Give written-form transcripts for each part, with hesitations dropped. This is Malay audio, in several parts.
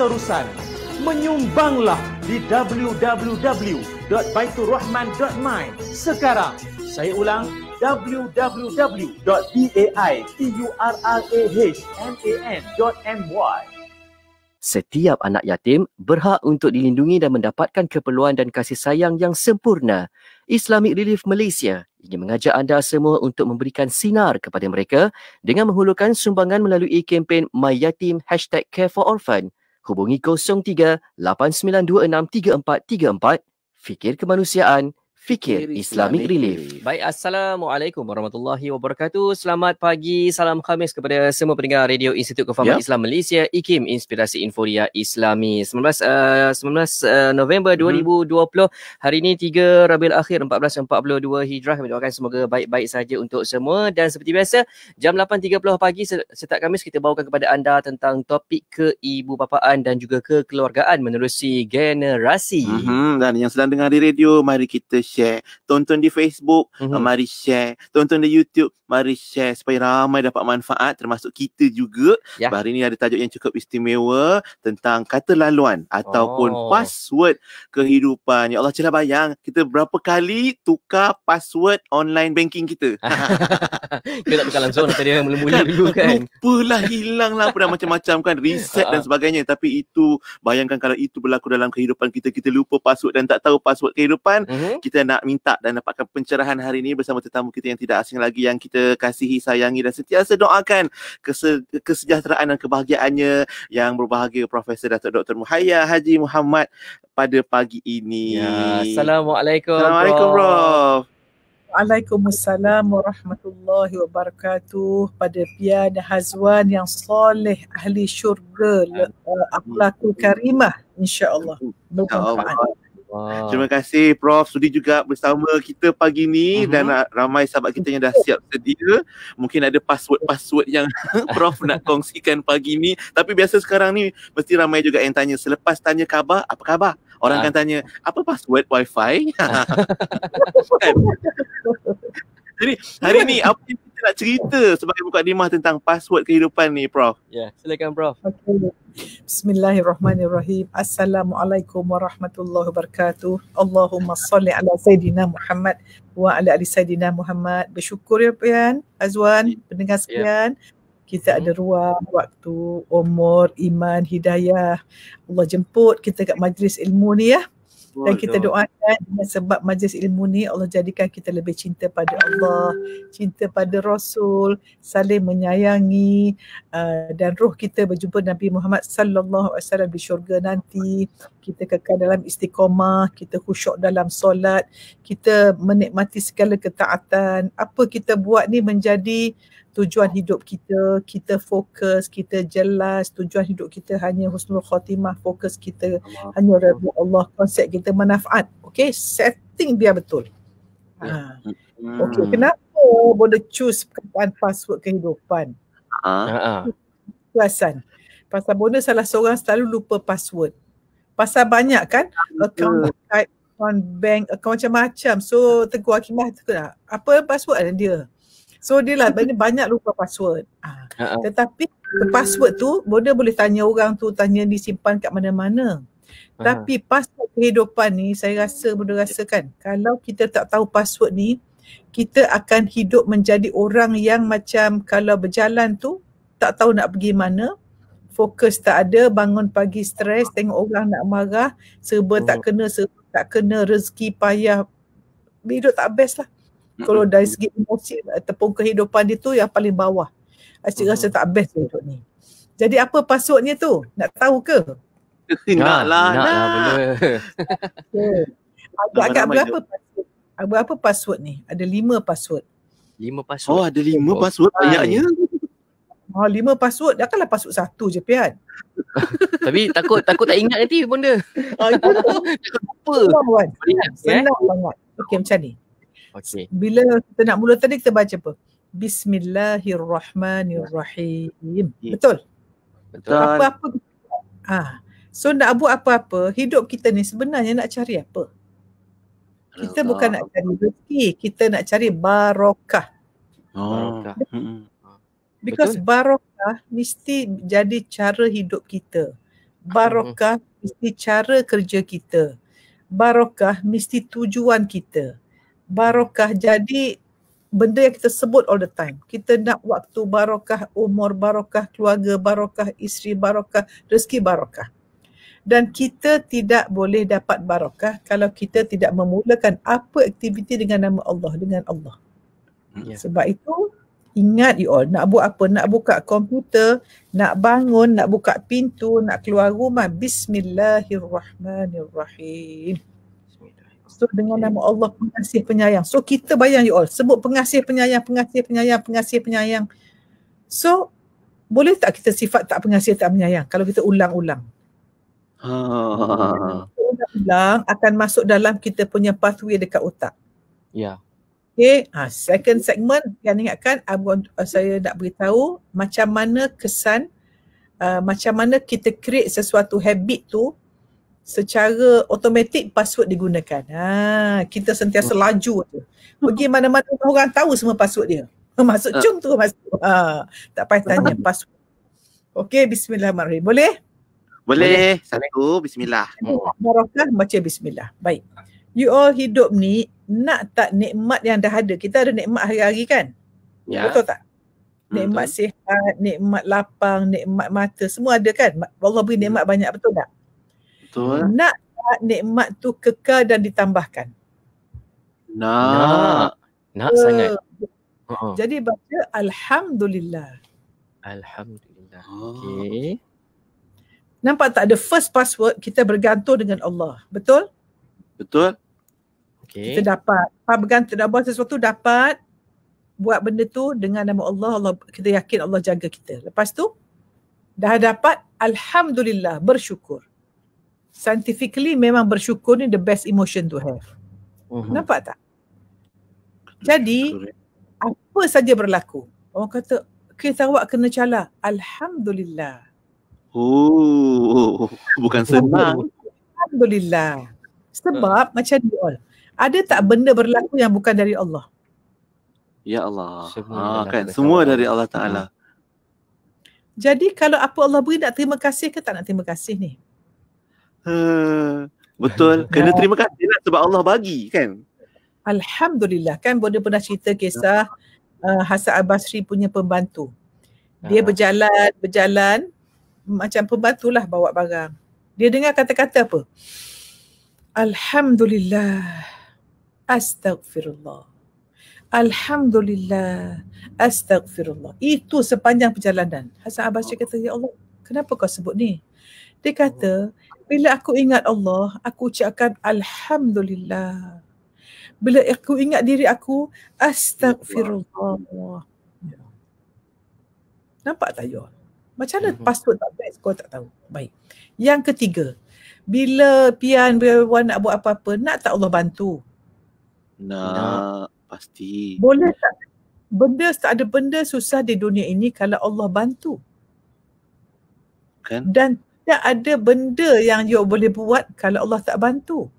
berterusan. Menyumbanglah di www.baiturrahman.my sekarang. Saya ulang, www.baiturrahman.my. Setiap anak yatim berhak untuk dilindungi dan mendapatkan keperluan dan kasih sayang yang sempurna. Islamic Relief Malaysia ingin mengajak anda semua untuk memberikan sinar kepada mereka dengan menghulurkan sumbangan melalui kempen My Yatim #Care4Orphan. Hubungi 03 8926 3434. Fikir kemanusiaan, fikir Islamic Relief. Baik, Assalamualaikum warahmatullahi wabarakatuh. Selamat pagi, salam Khamis kepada semua pendengar Radio Institut Kefahaman Islam Malaysia, IKIM, Inspirasi Inforia Islami. 19 November 2020. Hari ini 3 Rabiul Akhir 1442 Hijrah. Kami doakan semoga baik-baik saja untuk semua. Dan seperti biasa, jam 8.30 pagi setiap Khamis kita bawakan kepada anda tentang topik keibubapaan dan juga kekeluargaan menerusi generasi. Dan yang sedang dengar di radio, mari kita share. Tonton di Facebook, mari share. Tonton di YouTube, mari share supaya ramai dapat manfaat, termasuk kita juga. Hari ini ada tajuk yang cukup istimewa tentang kata laluan ataupun password kehidupan. Ya Allah, celah bayang kita berapa kali tukar password online banking kita. Kita tak tukar langsung, tadi mula-mula dulu kan. Lupalah, hilang lah, pernah macam-macam kan, reset dan sebagainya. Tapi itu, bayangkan kalau itu berlaku dalam kehidupan kita, kita lupa password dan tak tahu password kehidupan. Kita nak minta dan dapatkan pencerahan hari ini bersama tetamu kita yang tidak asing lagi, yang kita kasihi, sayangi dan sentiasa doakan kesejahteraan dan kebahagiaannya, yang berbahagia Profesor Datuk Dr. Muhayya Haji Muhammad pada pagi ini. Assalamualaikum. Assalamualaikum, Prof. Waalaikumsalam warahmatullahi wabarakatuh. Pada Pian Hazwan yang soleh, ahli syurga, akhlakul karimah, insya-Allah bermanfaat. Terima kasih Prof sudi juga bersama kita pagi ni, dan ramai sahabat kita yang dah siap sedia. Mungkin ada password-password yang Prof nak kongsikan pagi ni. Tapi biasa sekarang ni mesti ramai juga yang tanya, selepas tanya khabar, apa khabar? Orang akan tanya, apa password wifi? Jadi hari ni apa yang kita nak cerita sebagai mukadimah tentang password kehidupan ni, Prof? Ya, silakan Prof. Okay. Bismillahirrahmanirrahim. Assalamualaikum warahmatullahi wabarakatuh. Allahumma salli ala Sayyidina Muhammad wa ala ali Sayyidina Muhammad. Bersyukur ya Pian Azwan, pendengar sekalian. Kita ada ruang, waktu, umur, iman, hidayah. Allah jemput kita kat majlis ilmu ni ya. Dan kita doakan dengan sebab majlis ilmu ni, Allah jadikan kita lebih cinta pada Allah, cinta pada Rasul, saling menyayangi, dan roh kita berjumpa Nabi Muhammad sallallahu alaihi wasallam di syurga nanti. Kita kekal dalam istiqamah, kita khusyuk dalam solat, kita menikmati segala ketaatan. Apa kita buat ni menjadi tujuan hidup kita, kita fokus, kita jelas, tujuan hidup kita hanya husnul khatimah, fokus kita hanya redha Allah, konsep kita manfaat. Okey, setting biar betul. Okey, kenapa boleh choose perkataan password kehidupan? Perasan. Pasal Bona salah seorang selalu lupa password. Pasal banyak kan, account Skype, account bank, account macam-macam. So Teguh Hakimah tu apa password dia? So dia lah banyak lupa password. Tetapi password tu boleh tanya orang tu, tanya disimpan kat mana-mana. Tapi password kehidupan ni saya rasakan, kalau kita tak tahu password ni, kita akan hidup menjadi orang yang macam kalau berjalan tu tak tahu nak pergi mana, fokus tak ada, bangun pagi stres, tengok orang nak marah, serba tak kena, rezeki payah, hidup tak best lah. Kalau dari segi emosi ataupun kehidupan dia tu yang paling bawah. Asyik rasa tak best hidup ni. Jadi apa passwordnya tu? Nak tahu ke? Naklah. Agak berapa password? Berapa password ni? Ada 5 password. 5 password. Oh, ada 5 password banyaknya. 5 password. Takkanlah password 1 je Pian. Tapi takut tak ingat nanti benda. Apa? Senang banget. Okey, macam ni. Okay. Bila kita nak mula tadi, kita baca apa? Bismillahirrahmanirrahim. Betul? Apa-apa. So nak buat apa-apa, hidup kita ni sebenarnya nak cari apa? Kita bukan nak cari rezeki, kita nak cari barakah. Because barakah mesti jadi cara hidup kita. Barokah mesti cara kerja kita. Barokah mesti tujuan kita. Barokah jadi benda yang kita sebut all the time. Kita nak waktu barokah, umur barokah, keluarga barokah, isteri barokah, rezeki barokah. Dan kita tidak boleh dapat barokah kalau kita tidak memulakan apa aktiviti dengan nama Allah, dengan Allah. Sebab itu ingat you all, nak buat apa? Nak buka komputer, nak bangun, nak buka pintu, nak keluar rumah, Bismillahirrahmanirrahim. So dengan nama Allah pengasih penyayang. So kita bayang you all, sebut pengasih penyayang, pengasih penyayang, pengasih penyayang. So boleh tak kita sifat tak pengasih tak penyayang kalau kita ulang-ulang? Ulang akan masuk dalam kita punya pathway dekat otak. Ya. Okay, second segment yang ingatkan saya nak beritahu macam mana kesan, macam mana kita create sesuatu habit tu secara automatik password digunakan. Kita sentiasa laju tu. Pergi mana-mana orang tahu semua password dia. Masuk cum tu masuk. Tak payah tanya password. Okey, bismillahirrahmanirrahim. Boleh? Boleh. Satu, bismillah. Barakah baca bismillah. Baik. You all hidup ni nak tak nikmat yang dah ada. Kita ada nikmat hari-hari kan? Ya. Betul tak? Nikmat sihat, nikmat lapang, nikmat mata, semua ada kan? Allah beri nikmat banyak, betul tak? Betul. Nak tak nikmat tu kekal dan ditambahkan? Nak sangat. Jadi baca Alhamdulillah. Alhamdulillah. Okey. Nampak tak, the first password kita bergantung dengan Allah. Betul? Betul. Okey. Kita dapat. Bergantung nak buat sesuatu dapat. Buat benda tu dengan nama Allah, kita yakin Allah jaga kita. Lepas tu dah dapat, Alhamdulillah, bersyukur. Scientifically memang bersyukur ni the best emotion to have. Nampak tak? Jadi apa saja berlaku. Orang kata, kita awak kena cala. Alhamdulillah. Bukan senang. Alhamdulillah. Sebab macam ni all. Ada tak benda berlaku yang bukan dari Allah? Ya Allah. Kan semua dari Allah Ta'ala. Jadi kalau apa Allah beri, nak terima kasih ke tak nak terima kasih ni? Betul. Kena terima kasih lah sebab Allah bagi kan. Alhamdulillah. Kan Bonda pernah cerita kisah Hasan Al-Basri punya pembantu. Dia berjalan macam pembantu lah bawa barang. Dia dengar kata-kata apa? Alhamdulillah. Astaghfirullah. Alhamdulillah. Astaghfirullah. Itu sepanjang perjalanan. Hasan Al-Basri kata, ya Allah, kenapa kau sebut ni? Dia kata, bila aku ingat Allah, aku ucapkan Alhamdulillah. Bila aku ingat diri aku, Astaghfirullah. Nampak tak you all? Macam mana password tak best kau tak tahu? Baik. Yang ketiga, bila pian nak buat apa-apa, nak tak Allah bantu? Nak. Pasti. Boleh tak? Tak ada benda susah di dunia ini kalau Allah bantu. Kan? Dan tak ada benda yang you boleh buat kalau Allah tak bantu.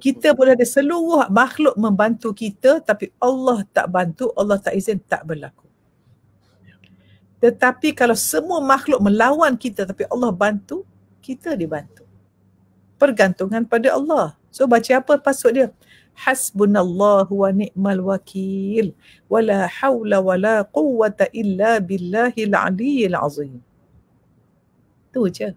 Kita boleh ada seluruh makhluk membantu kita, tapi Allah tak bantu, Allah tak izin, tak berlaku. Tetapi kalau semua makhluk melawan kita tapi Allah bantu, kita dibantu. Pergantungan pada Allah. So baca apa password dia? Hasbunallahu wa ni'mal wakil. Wala hawla wala quwwata illa billahil aliyyil azim. Tu je.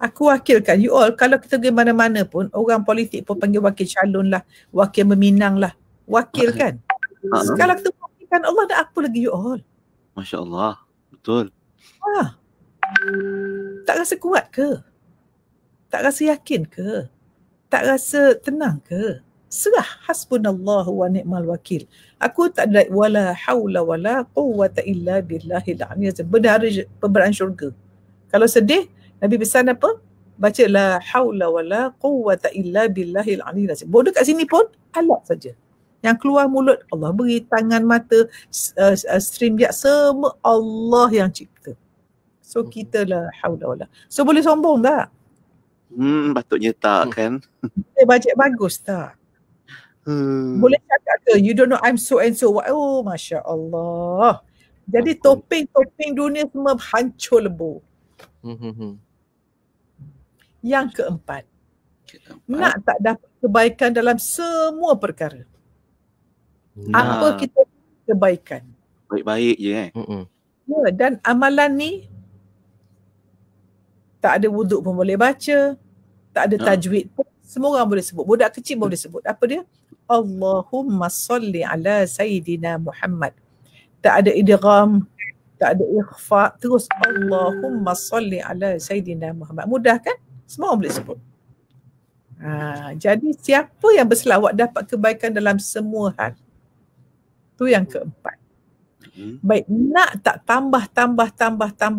Aku wakilkan you all, kalau kita pergi mana-mana pun, orang politik pun panggil wakil calon lah, wakil meminang lah. Wakil kan? Kalau kita wakilkan Allah, dah apa lagi you all? Masya Allah. Betul. Tak rasa kuat ke? Tak rasa yakin ke? Tak rasa tenang ke? Serah. Hasbunallahu wa ni'mal wakil. Aku tak ada wala hawla wala quwwata illa billahil aliyyil azim. Berdarah syurga. Kalau sedih, Nabi pesan apa? Baca la hawla wala quwwata illa billahil aliyyil azim. Bodoh kat sini pun alat saja. Yang keluar mulut Allah beri, tangan, mata, stream dia, semua Allah yang cipta. So kita la hawla wala. So boleh sombong tak? Patutnya tak kan. Bajet bagus tak? Boleh cakap ke, you don't know I'm so and so. Oh Masya Allah. Jadi topeng-topeng dunia semua hancur lebur. Yang keempat, nak tak dapat kebaikan dalam semua perkara. Apa kita kebaikan? Baik-baik je Ya, dan amalan ni tak ada wuduk pun boleh baca, tak ada tajwid pun semua orang boleh sebut. Budak kecil boleh sebut. Apa dia? Allahumma salli ala Sayyidina Muhammad. Tak ada idgham, tak ada ikhfa, terus Allahumma salli ala Sayyidina Muhammad. Mudah kan? Semua orang boleh sebut. Jadi siapa yang berselawat dapat kebaikan dalam semua hal. Tu yang keempat. Baik, nak tak tambah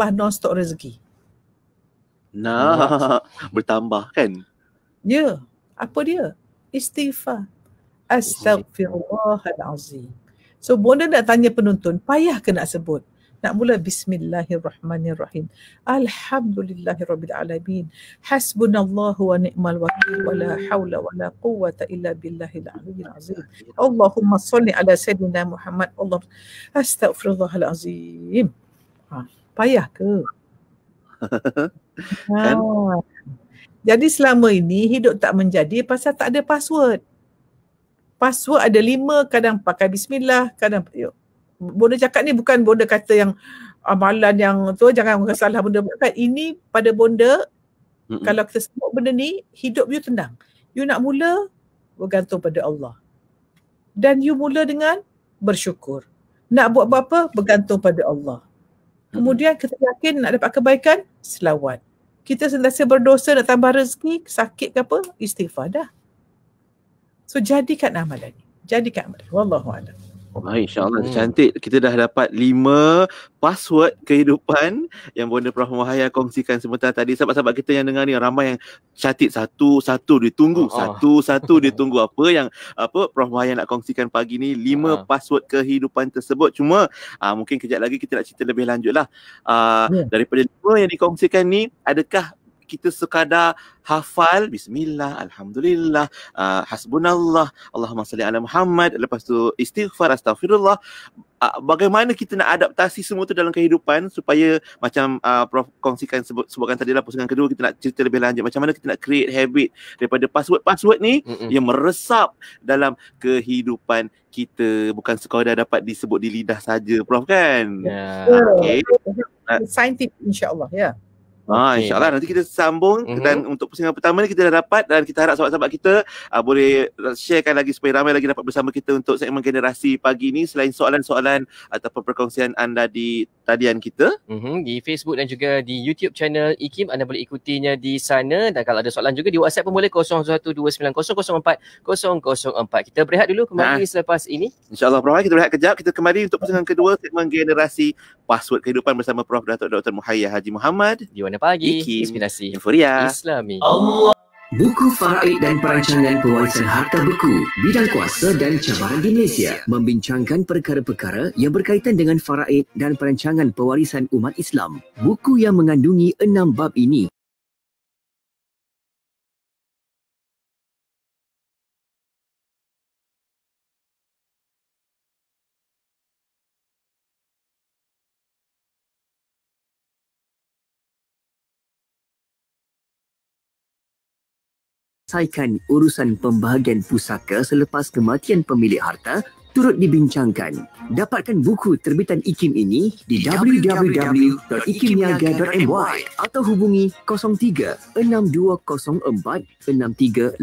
non-stop rezeki? Nak bertambah kan? Ya, apa dia? Istighfar. Astaghfirullahalazim. So bonda nak tanya penonton, payah ke nak sebut? Nak mula bismillahirrahmanirrahim. Alhamdulillahirabbil alamin. Hasbunallahu wa ni'mal wakil wa la haula wa la quwwata illa billahil aliyyil azim. Allahumma shalli ala sayyidina Muhammad. Allah astaghfirullahalazim. Payah ke? Jadi selama ini hidup tak menjadi pasal tak ada password. Password ada 5, kadang pakai bismillah, kadang bonda cakap ni bukan bonda kata yang amalan yang tu jangan salah benda kan. Ini pada bonda kalau kita sebut benda ni hidup you tenang. You nak mula bergantung pada Allah. Dan you mula dengan bersyukur. Nak buat apa bergantung pada Allah. Kemudian kita yakin nak dapat kebaikan, selawat. Kita sentiasa berdosa nak tambah rezeki, sakit ke apa, istighfar dah. So jadikan amalan ni. Jadikan amalan. Wallahualam. InsyaAllah cantik. Kita dah dapat 5 password kehidupan yang Bonda Prof Mahaya kongsikan sebentar tadi. Sahabat-sahabat kita yang dengar ni ramai yang catat satu-satu ditunggu. Satu-satu ditunggu apa Prof Mahaya nak kongsikan pagi ni 5 password kehidupan tersebut. Cuma mungkin kejap lagi kita nak cerita lebih lanjut lah. Daripada 5 yang dikongsikan ni, adakah kita sekadar hafal bismillah, alhamdulillah, hasbunallah, Allahumma salli ala Muhammad, lepas tu istighfar, astaghfirullah. Bagaimana kita nak adaptasi semua tu dalam kehidupan supaya macam Prof kongsikan sebutkan tadi lah pusingan kedua, kita nak cerita lebih lanjut macam mana kita nak create habit daripada password ni yang meresap dalam kehidupan kita, bukan sekadar dapat disebut di lidah saja, Prof kan? Okay. Saintifik insya-Allah ya. InsyaAllah nanti kita sambung dan untuk pusingan pertama ni kita dah dapat dan kita harap sahabat-sahabat kita boleh sharekan lagi supaya ramai lagi dapat bersama kita untuk segmen generasi pagi ni. Selain soalan-soalan ataupun perkongsian anda di talian kita di Facebook dan juga di YouTube channel IKIM, anda boleh ikutinya di sana, dan kalau ada soalan juga di WhatsApp pun boleh 0129004004. Kita berehat dulu, kembali selepas ini. InsyaAllah Prof, kita berehat kejap, kita kembali untuk pusingan kedua segmen generasi password kehidupan bersama Prof Datuk Dr. Muhayya Haji Muhammad di Warna Pagi, IKIM, Inspirasi Euphoria Islami. Allah. Buku Faraid dan Perancangan Pewarisan Harta Beku, Bidang Kuasa dan Cabaran di Malaysia, membincangkan perkara-perkara yang berkaitan dengan faraid dan perancangan pewarisan umat Islam. Buku yang mengandungi 6 bab ini selesaikan urusan pembahagian pusaka selepas kematian pemilik harta turut dibincangkan. Dapatkan buku terbitan IKIM ini di www.ikimniaga.my atau hubungi 03 6204 6389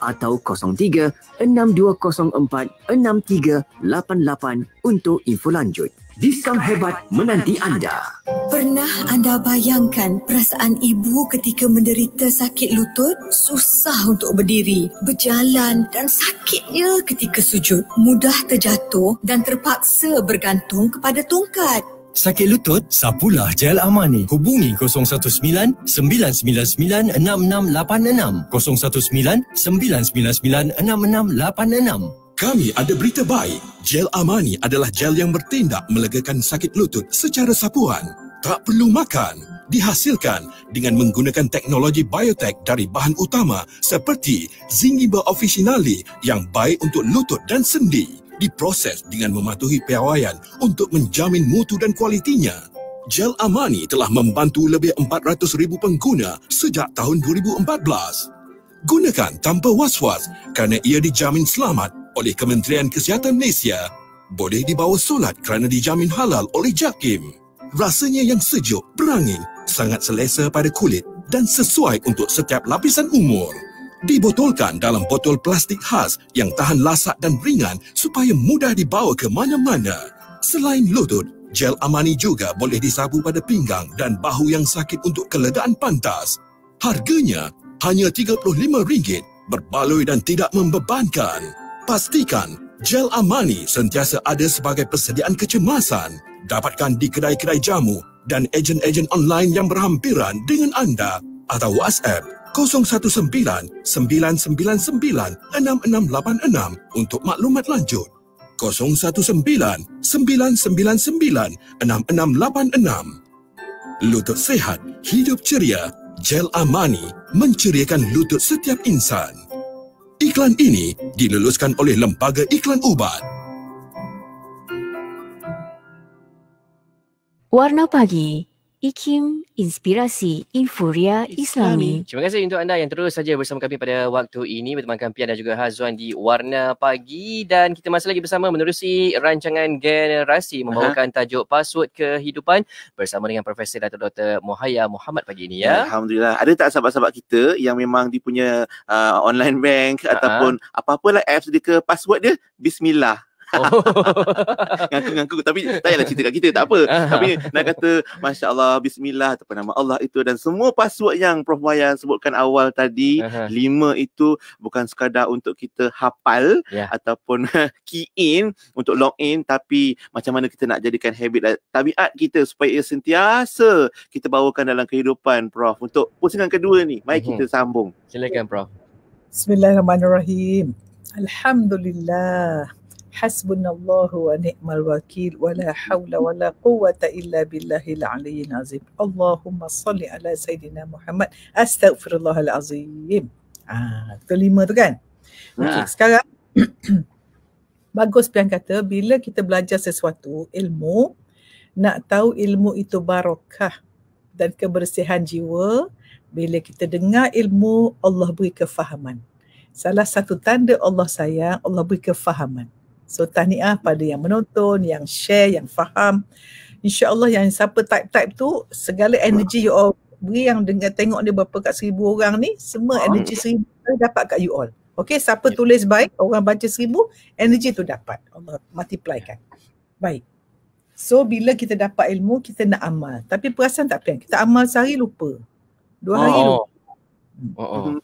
atau 03 6204 6388 untuk info lanjut. Diskaun hebat menanti anda. Pernah anda bayangkan perasaan ibu ketika menderita sakit lutut? Susah untuk berdiri, berjalan dan sakitnya ketika sujud. Mudah terjatuh dan terpaksa bergantung kepada tongkat. Sakit lutut? Sapulah Gel Amani. Hubungi 019-999-6686. 019-999-6686. Kami ada berita baik. Gel Amani adalah gel yang bertindak melegakan sakit lutut secara sapuan. Tak perlu makan. Dihasilkan dengan menggunakan teknologi biotek dari bahan utama seperti Zingiber officinale yang baik untuk lutut dan sendi. Diproses dengan mematuhi piawaian untuk menjamin mutu dan kualitinya. Gel Amani telah membantu lebih 400,000 pengguna sejak tahun 2014. Gunakan tanpa was-was kerana ia dijamin selamat oleh Kementerian Kesihatan Malaysia. Boleh dibawa solat kerana dijamin halal oleh JAKIM. Rasanya yang sejuk, berangin, sangat selesa pada kulit dan sesuai untuk setiap lapisan umur. Dibotolkan dalam botol plastik khas yang tahan lasak dan ringan supaya mudah dibawa ke mana-mana. Selain lutut, Gel Amani juga boleh disapu pada pinggang dan bahu yang sakit untuk kelegaan pantas. Harganya hanya RM35, berbaloi dan tidak membebankan. Pastikan Gel Amani sentiasa ada sebagai persediaan kecemasan. Dapatkan di kedai-kedai jamu dan ejen-ejen online yang berhampiran dengan anda atau WhatsApp 019-999-6686 untuk maklumat lanjut. 019-999-6686. Lutut sehat, hidup ceria. Gel Amani menceriakan lutut setiap insan. Iklan ini diluluskan oleh Lembaga Iklan Ubat. Warna Pagi, IKIM, Inspirasi Inforia Islami. Terima kasih untuk anda yang terus saja bersama kami pada waktu ini, bertemankan Pian dan juga Hazwan di Warna Pagi, dan kita masih lagi bersama menerusi rancangan Generasi membawakan tajuk Password Kehidupan bersama dengan Profesor Dr. Mohaya Muhammad pagi ini ya. Alhamdulillah. Ada tak sahabat-sahabat kita yang memang dia punya online bank ataupun apa-apalah apps dia ke password dia Bismillah. Ngaku-ngaku tapi tak payahlah cerita kat kita, tak apa. Tapi nak kata Masya Allah, Bismillah ataupun nama Allah itu, dan semua password yang Prof Wayan sebutkan awal tadi, 5 itu bukan sekadar untuk kita hafal ataupun key in untuk log in, tapi macam mana kita nak jadikan habit tabiat kita supaya ia sentiasa kita bawakan dalam kehidupan. Prof, untuk pusingan kedua ni, mari kita sambung. Silakan Prof. Bismillahirrahmanirrahim. Alhamdulillah. Hasbunallahu wa ni'mal wakil wa la hawla wa la quwwata illa billahil aliyyil azim. Allahumma salli ala Sayyidina Muhammad. Astaghfirullahalazim. Itu 5 tu kan? Okay, sekarang bagus Pian kata, bila kita belajar sesuatu, ilmu, nak tahu ilmu itu barakah dan kebersihan jiwa, bila kita dengar ilmu, Allah beri kefahaman. Salah satu tanda Allah sayang, Allah beri kefahaman. So tahniah pada yang menonton, yang share, yang faham. InsyaAllah yang siapa type-type tu, segala energy you all beri, yang dengar tengok ni berapa kat 1,000 orang ni, semua energy 1,000 dapat kat you all. Okay, siapa tulis baik, orang baca 1,000, energy tu dapat. Allah multiplykan. Baik. So bila kita dapat ilmu, kita nak amal. Tapi perasan tak Pian? Kita amal sehari lupa. 2 hari lupa.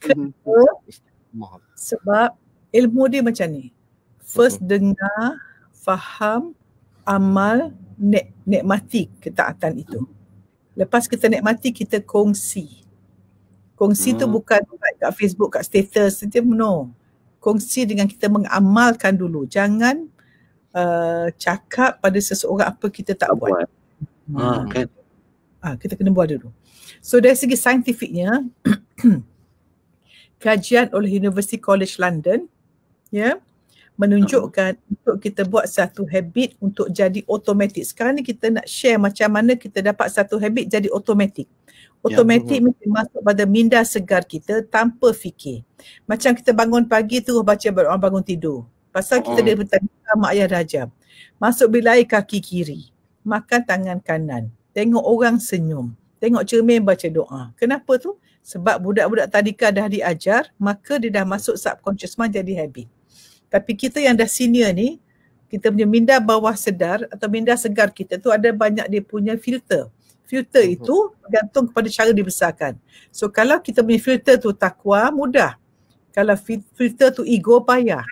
Kenapa? Sebab ilmu dia macam ni. First dengar, faham, amal, nikmati ketaatan itu. Lepas kita nikmati, kita kongsi. Kongsi tu bukan kat Facebook, kat status, no. Kongsi dengan kita mengamalkan dulu. Jangan cakap pada seseorang apa kita tak buat. Kita kena buat dulu. So dari segi saintifiknya, kajian oleh University College London, menunjukkan untuk kita buat satu habit untuk jadi automatik. Sekarang ni kita nak share macam mana kita dapat satu habit jadi automatik. Automatik mesti masuk pada minda segar kita tanpa fikir. Macam kita bangun pagi terus baca doa bangun tidur. Pasal kita dia bertanya mak ayah rajam. Masuk bilik air kaki kiri. Makan tangan kanan. Tengok orang senyum. Tengok cermin baca doa. Kenapa tu? Sebab budak-budak tadika dah diajar, maka dia dah masuk subconscious mind jadi habit. Tapi kita yang dah senior ni, kita punya minda bawah sedar atau minda segar kita tu ada banyak dia punya filter. Filter itu bergantung kepada cara dibesarkan. So kalau kita punya filter tu takwa, mudah. Kalau filter tu ego, payah.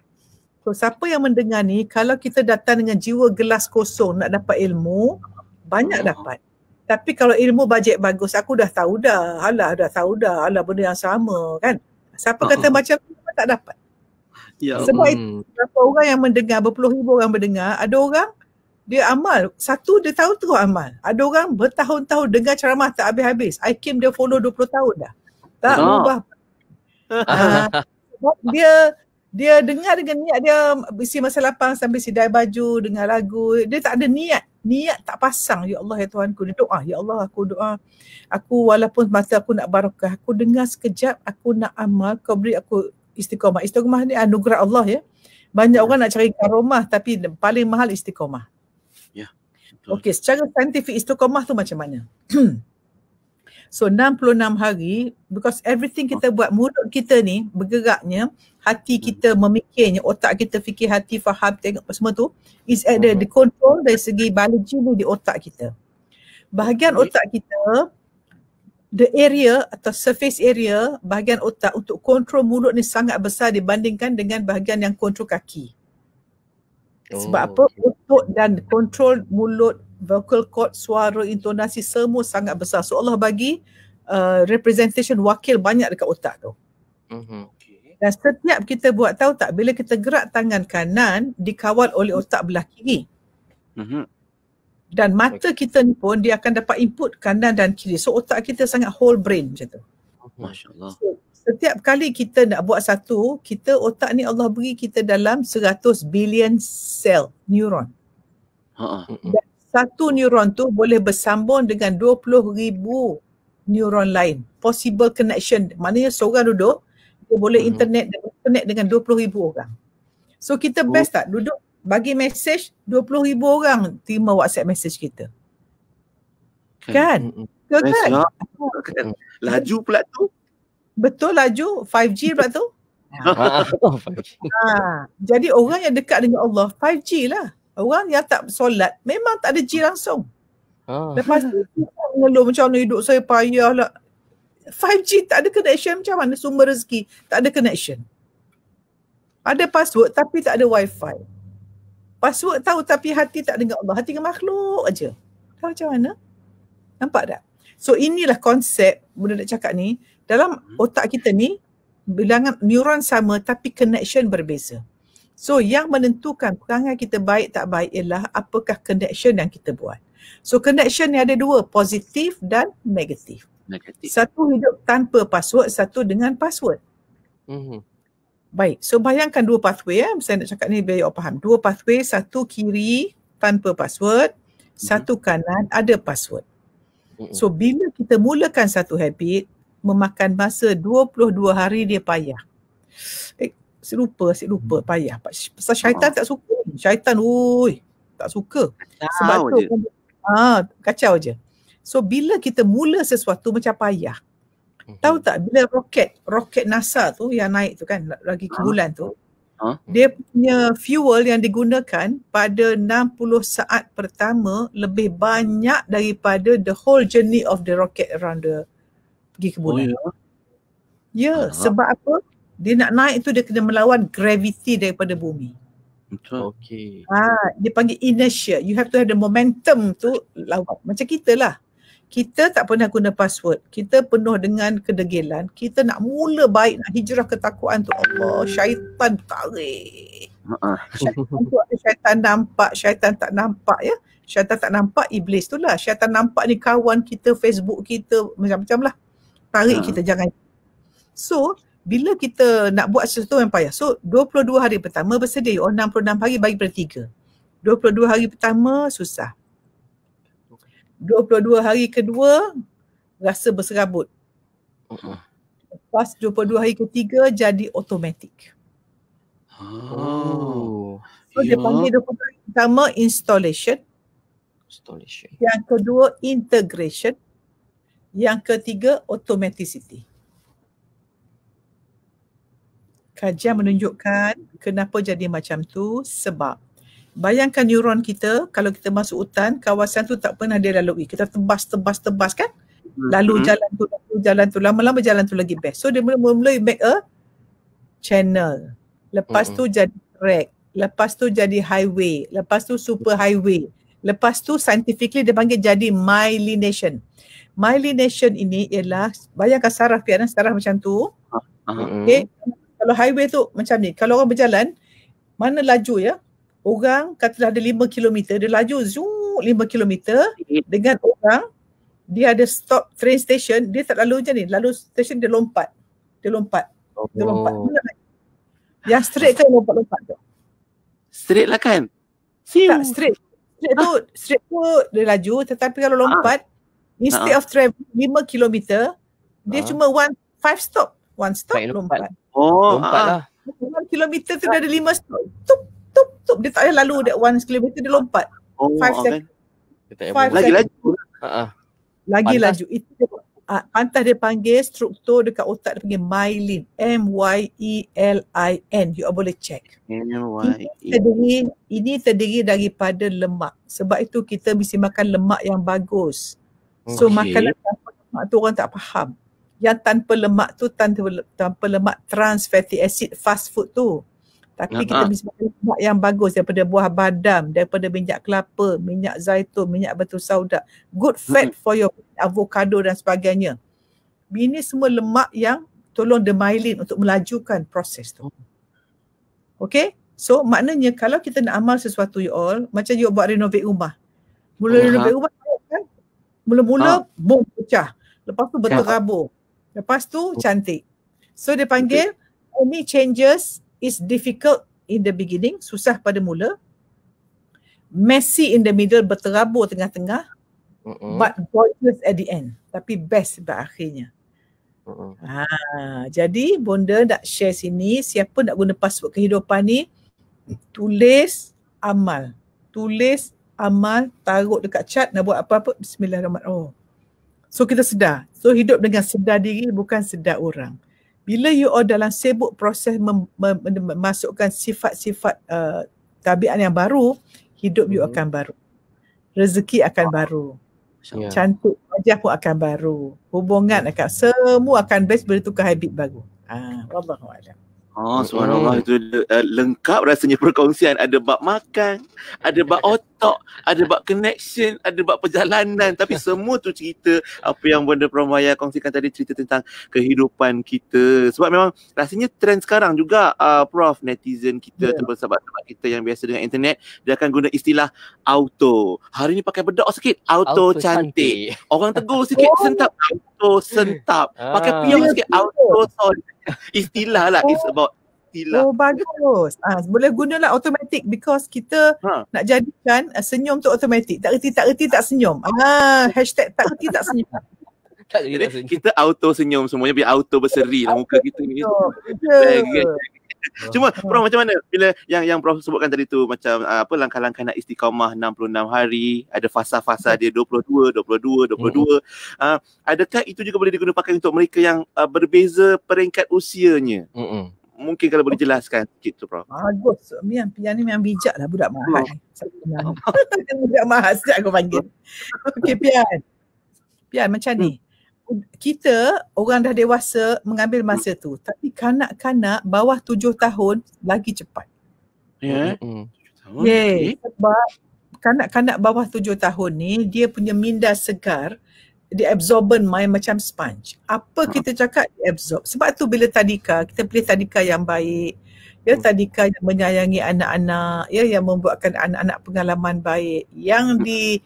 So siapa yang mendengar ni, kalau kita datang dengan jiwa gelas kosong nak dapat ilmu, banyak dapat. Tapi kalau ilmu bajet bagus, aku dah tahu dah. Alah benda yang sama kan. Siapa kata macam tu tak dapat. Sebab itu berapa orang yang mendengar, berpuluh ribu orang mendengar, ada orang dia amal, satu dia tahu terus amal. Ada orang bertahun-tahun dengar ceramah tak habis-habis. IKIM dia follow 20 tahun dah. Tak berubah. Sebab dia dengar dengan niat dia isi masa lapang sambil sidai baju, dengar lagu. Dia tak ada niat niat tak pasang, ya Allah ya Tuhanku, dia doa, ya Allah aku doa, aku walaupun masa aku nak barakah, aku dengar sekejap, aku nak amal, kau beri aku istiqamah. Istiqamah ni anugerah Allah ya. Banyak orang nak cari karomah tapi paling mahal istiqamah. Ya. Okey, secara saintifik istiqamah tu macam mana? So 66 hari, because everything kita buat, mulut kita ni bergeraknya, hati kita memikirnya, otak kita fikir, hati faham, tengok semua tu is at the control dari segi biologi ni di otak kita. Bahagian otak kita, the area atau surface area bahagian otak untuk kontrol mulut ni sangat besar dibandingkan dengan bahagian yang kontrol kaki. Sebab apa? Otot dan kontrol mulut, vocal cord, suara, intonasi semua sangat besar. So Allah bagi representation wakil banyak dekat otak tu. Dan setiap kita buat, tahu tak, bila kita gerak tangan kanan dikawal oleh otak belah kiri. Dan mata kita ni pun dia akan dapat input kanan dan kiri. So otak kita sangat whole brain macam tu. Masya Allah. So, setiap kali kita nak buat satu, kita otak ni Allah beri kita dalam 100 billion sel neuron. Dan satu neuron tu boleh bersambung dengan 20,000 neuron lain. Possible connection. Maknanya seorang duduk, dia boleh internet connect dengan 20,000 orang. So kita best tak duduk bagi message 20,000 orang terima WhatsApp message kita. Kan? Kan? Laju pula tu. Betul, laju 5G pula tu. Jadi orang yang dekat dengan Allah 5G lah. Orang yang tak solat memang tak ada G langsung. Lepas tu kita mengeluh macam mana hidup saya payah lah. 5G tak ada connection, macam mana sumber rezeki? Tak ada connection. Ada password tapi tak ada wifi. Password tahu tapi hati tak dengan Allah. Hati dengan makhluk aja. Tahu macam mana? Nampak tak? So inilah konsep benda nak cakap ni. Dalam otak kita ni bilangan neuron sama tapi connection berbeza. So yang menentukan perangai kita baik tak baik ialah apakah connection yang kita buat. So connection ni ada dua, positif dan negatif. Satu hidup tanpa password, satu dengan password. Baik, so bayangkan dua pathway saya nak cakap ni biar awak faham. Dua pathway, satu kiri tanpa password, satu kanan ada password. So bila kita mulakan satu habit, memakan masa 22 hari dia payah. Saya lupa payah. Pasal syaitan tak suka. Syaitan tak suka. Sebab tu kacau je. So bila kita mula sesuatu macam payah. Tahu tak bila roket NASA tu yang naik tu kan lagi ke bulan tu. Dia punya fuel yang digunakan pada 60 saat pertama lebih banyak daripada the whole journey of the rocket around the pergi ke bulan. Ya, sebab apa? Dia nak naik tu dia kena melawan gravity daripada bumi. Okey. Dia panggil inertia. You have to have the momentum tu lawan. Macam kita lah. Kita tak pernah guna password. Kita penuh dengan kedegilan. Kita nak mula baik, nak hijrah ketakwaan tu. Allah, syaitan tarik. Syaitan tu ada syaitan nampak, syaitan tak nampak ya. Syaitan tak nampak, iblis tu lah. Syaitan nampak ni kawan kita, Facebook kita, macam-macam lah. Tarik kita, jangan. So, bila kita nak buat sesuatu yang payah. So, 22 hari pertama bersedia. 66 hari bagi pada 3. 22 hari pertama susah. 22 hari kedua rasa berserabut. Lepas 22 hari ketiga jadi automatik. So dia panggil 22 hari pertama installation. Yang kedua integration. Yang ketiga automaticity. Kajian menunjukkan kenapa jadi macam tu sebab bayangkan neuron kita, kalau kita masuk hutan, kawasan tu tak pernah dia lalui. Kita tebas kan? Lalu jalan tu. Lama-lama jalan tu lagi best. So dia mula-mula make a channel. Lepas tu jadi track. Lepas tu jadi highway. Lepas tu super highway. Lepas tu scientifically dia panggil jadi myelination. Myelination ini ialah, bayangkan saraf macam tu. Okay. Kalau highway tu macam ni. Kalau orang berjalan, mana laju ya? Orang katalah ada 5 km, dia laju zoom 5 km dengan orang, dia ada stop train station, dia tak lalu macam ni, lalu station dia lompat. Yang straight kan lompat tu? Straight lah kan? Tak, straight straight tu dia laju, tetapi kalau lompat instead of travel 5 kilometer, dia cuma 5 stop. 1 stop lompat. Lompat lah. 1 kilometer tu dia ada 5 stop. Tup. Dia tak payah lalu that 1 kilometer, dia lompat. 5 seconds. Lagi laju. Lagi laju. Itu pantas dia panggil struktur dekat otak dia panggil myelin. MYELIN. You boleh check. Ini terdiri daripada lemak. Sebab itu kita mesti makan lemak yang bagus. So makanan tanpa lemak tu orang tak faham. Yang tanpa lemak tu tanpa lemak trans fatty acid fast food tu. Tapi kita mesti makan lemak yang bagus daripada buah badam, daripada minyak kelapa, minyak zaitun, minyak batu sauda. Good fat for your avocado dan sebagainya. Ini semua lemak yang tolong the myelin untuk melajukan proses tu. Okay? So maknanya kalau kita nak amal sesuatu you all, macam you buat renovate rumah. Renovate rumah kan? Mula-mula bom pecah. Lepas tu berterabur. Lepas tu cantik. So dia panggil any changes is difficult in the beginning, susah pada mula, messy in the middle, berterabur tengah-tengah, but gorgeous at the end. Tapi best pada akhirnya. Jadi bonda nak share sini, siapa nak guna password kehidupan ni, tulis amal, taruh dekat chat, nak buat apa-apa, bismillahirrahmanirrahim. So kita sedar. So hidup dengan sedar diri, bukan sedar orang. Bila you all dalam sibuk proses memasukkan sifat-sifat tabiat yang baru, hidup you akan baru. Rezeki akan baru. Cantik wajah pun akan baru. Hubungan akan, semua akan best bila tukar habit baru. Wallahualam. Subhanallah, itu lengkap rasanya perkongsian. Ada bab makan, ada bab otak, ada bab connection, ada bab perjalanan. Tapi semua tu cerita apa yang Bonda Prof Maya kongsikan tadi, cerita tentang kehidupan kita. Sebab memang rasanya trend sekarang juga Prof, netizen kita, sahabat-sahabat kita yang biasa dengan internet, dia akan guna istilah auto. Hari ni pakai bedak sikit, auto cantik. Orang tegur sikit, sentap, auto sentap. Pakai piang sikit, auto solid. Istilah lah, it's about istilah. Bagus. Boleh gunalah automatic because kita nak jadikan senyum tu automatic. Tak reti tak senyum. Hashtag tak reti tak senyum. Kita auto senyum semuanya, biar auto berseri lah muka kita ni. Cuma Prof, macam mana bila yang Prof sebutkan tadi tu, macam langkah-langkah nak istiqamah 66 hari, ada fasa-fasa dia 22. Adakah itu juga boleh digunakan pakai untuk mereka yang berbeza peringkat usianya? Mungkin kalau boleh jelaskan sikit tu Prof. Bagus. Pian ni memang bijak lah budak Mahat ni. Budak Mahat sejak aku panggil. Okey Pian macam ni. Kita orang dah dewasa mengambil masa tu, tapi kanak-kanak bawah 7 tahun lagi cepat. Sebab kanak-kanak bawah 7 tahun ni dia punya minda segar, dia absorben main macam sponge. Apa kita cakap dia absorb. Sebab tu bila tadika, kita pilih tadika yang baik, tadika yang menyayangi anak-anak, yang membuatkan anak-anak pengalaman baik, yang di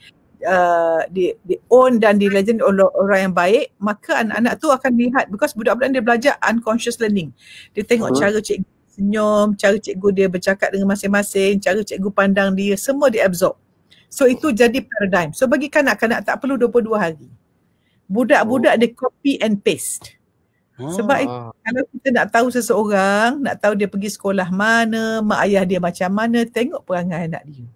own dan di legend oleh orang yang baik, maka anak-anak tu akan lihat, because budak-budak dia belajar unconscious learning. Dia tengok cara cikgu senyum, cara cikgu dia bercakap dengan masing-masing, cara cikgu pandang dia, semua dia absorb. So itu jadi paradigm. So bagi kanak-kanak tak perlu 22 hari. Budak-budak dia copy and paste. Sebab itu, kalau kita nak tahu seseorang, nak tahu dia pergi sekolah mana, mak ayah dia macam mana, tengok perangai anak dia.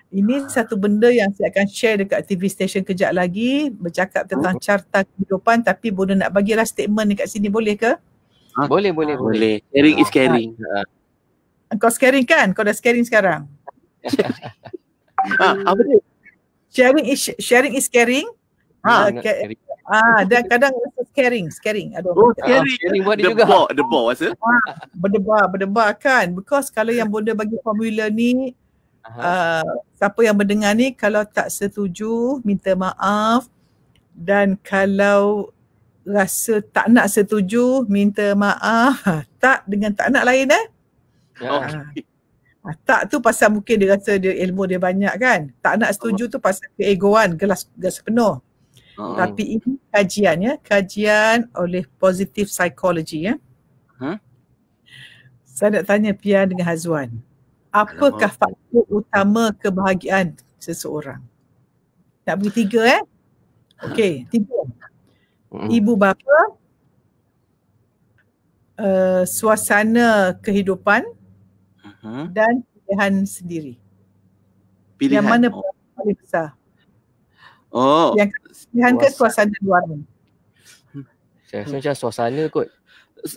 Ini satu benda yang saya akan share dekat TV station kejap lagi, bercakap tentang carta kehidupan, tapi Bonda nak bagilah statement dekat sini, boleh ke? Boleh. Sharing is caring. Kau scaring kan? Kau dah scaring sekarang. Apa dia? Sharing is caring. Dan kadang rasa scaring. Aduh. Sharing buat dia juga. Debar rasa. Berdebar kan. Because kalau yang Bonda bagi formula ni, siapa yang mendengar ni kalau tak setuju minta maaf, dan kalau rasa tak nak setuju minta maaf. Tak dengan tak nak lain tak tu pasal mungkin dia rasa dia ilmu dia banyak kan. Tak nak setuju tu pasal keegoan, gelas penuh. Tapi ini kajian oleh Positive Psychology Saya nak tanya Pian dengan Hazwan, apakah faktor utama kebahagiaan seseorang. Nak bagi 3 Okey, 3. Ibu bapa, suasana kehidupan dan pilihan sendiri. Pilihan. Yang mana paling besar? Yang pilihan ke suasana luaran? Saya rasa macam suasana kot.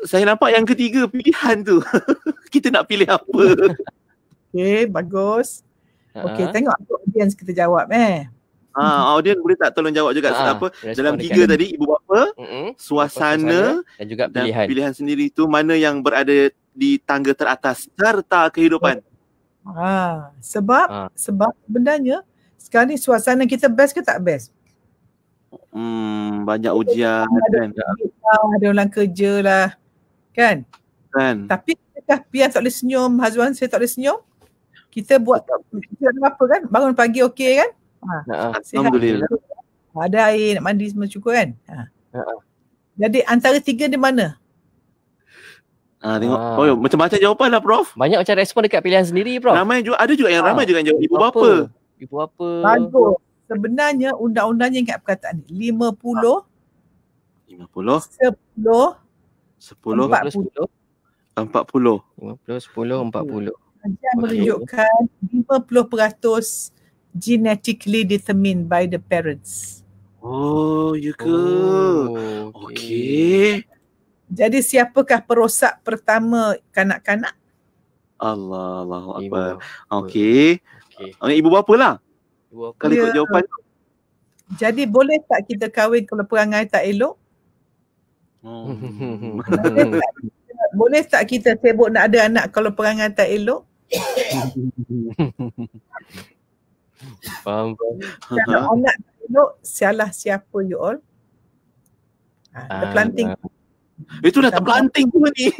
Saya nampak yang ketiga pilihan tu. Kita nak pilih apa? Okey, bagus. Okey, tengok audience kita jawab Audience boleh tak tolong jawab juga dalam 3 tadi, ibu bapa, suasana dan juga pilihan sendiri tu mana yang berada di tangga teratas serta kehidupan. Sebab sebenarnya sekarang ni suasana kita best ke tak best? Banyak ujian kan. Ada orang kerja lah. Kan? Tapi Pian tak boleh senyum, Hazwan saya tak boleh senyum. Kita buat apa kan? Bangun pagi okey kan? Alhamdulillah. Ada air, nak mandi semua cukup kan? Jadi antara 3 di mana? Tengok. Macam-macam jawapan lah Prof. Banyak macam respon dekat pilihan sendiri Prof. Ramai juga, ada juga yang ramai juga yang jawab ibu bapa. Ibu bapa. Bagus. Sebenarnya undang-undangnya ingat perkataan ni. 50 10 40. Kajian menunjukkan 50% genetically determined by the parents. Ya ke? Okey. Jadi siapakah perosak pertama kanak-kanak? Allahu Akbar. Okey. Ibu bapa lah. Kalau ikut jawapan tu. Jadi boleh tak kita kahwin kalau perangai tak elok? Boleh tak kita sibuk nak ada anak kalau perangai tak elok? Faham. Kalau anak tak elok, salah siapa you all? Terplanting. Itulah terplanting tu ni.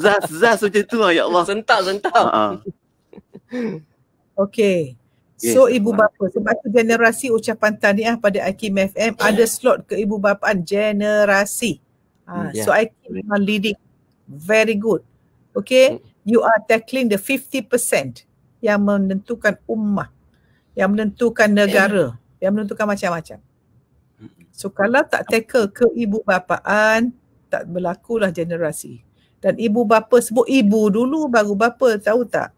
Zaz macam tu ya Allah. Sentak. Okey. So ibu bapa, sebab tu generasi ucapan tahniah pada Akim FM ada slot ke ibu bapaan generasi. So Akim memang leading very good. Okay, you are tackling the 50% yang menentukan ummah, yang menentukan negara, yang menentukan macam-macam. So kalau tak tackle ke ibu bapaan, tak berlakulah generasi. Dan ibu bapa sebut ibu dulu baru bapa, tahu tak?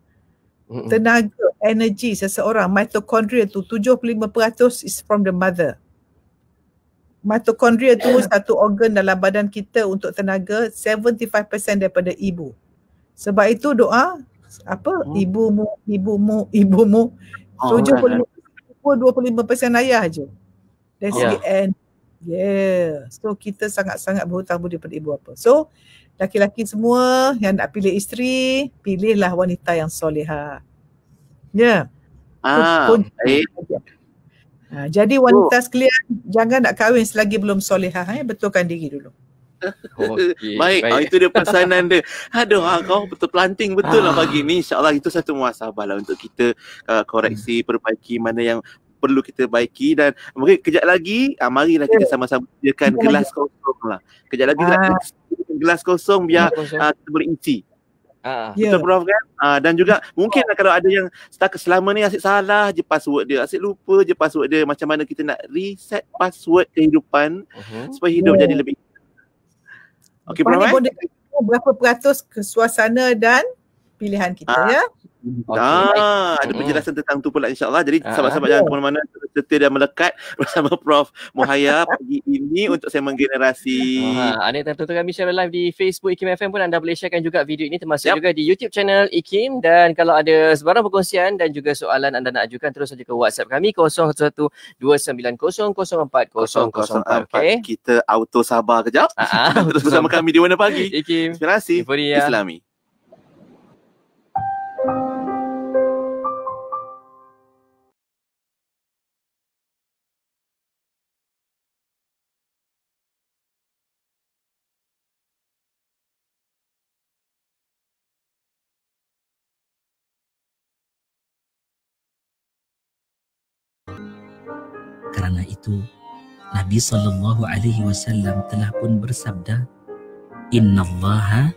Tenaga, energi seseorang, mitokondria tu 75% is from the mother. Mitokondria tu satu organ dalam badan kita untuk tenaga, 75% daripada ibu. Sebab itu doa ibumu 75%, 25% ayah je. Dari segi so kita sangat-sangat berhutang budi pada ibu bapa. So laki-laki semua yang nak pilih isteri, pilihlah wanita yang solehah. Jadi wanita sekalian, jangan nak kahwin selagi belum solehah. Betulkan diri dulu. Baik. Itu dia pesanan dia. Aduh, kau betul planting betul lah pagi ni. InsyaAllah itu satu muhasabah lah untuk kita koreksi, perbaiki mana yang perlu kita baiki. Dan mungkin kejap lagi marilah kita sama-sama sediakan gelas kosong lah. Kejap lagi gelas kosong biar kita boleh isi. Betul Prof kan? Dan juga mungkin kalau ada yang selama ni asyik salah je password dia, asyik lupa je password dia, macam mana kita nak reset password kehidupan supaya hidup jadi lebih. Okey Prof, berapa peratus ke suasana dan pilihan kita ya? Ada penjelasan tentang tu pula insyaAllah. Jadi sahabat-sahabat jangan ke mana-mana, setia dan melekat bersama Prof Muhaya pagi ini untuk segmen generasi. Anda tentu kami share live di Facebook Ikim FM pun anda boleh sharekan juga video ini, termasuk juga di YouTube channel Ikim. Dan kalau ada sebarang perkongsian dan juga soalan anda nak ajukan, terus saja ke WhatsApp kami 011290040004. Okay. Kita auto sabar kejap. Terus bersama kami di Warna Pagi Ikim Inspirasi Islami. Kerana itu Nabi SAW telah pun bersabda, Innallaha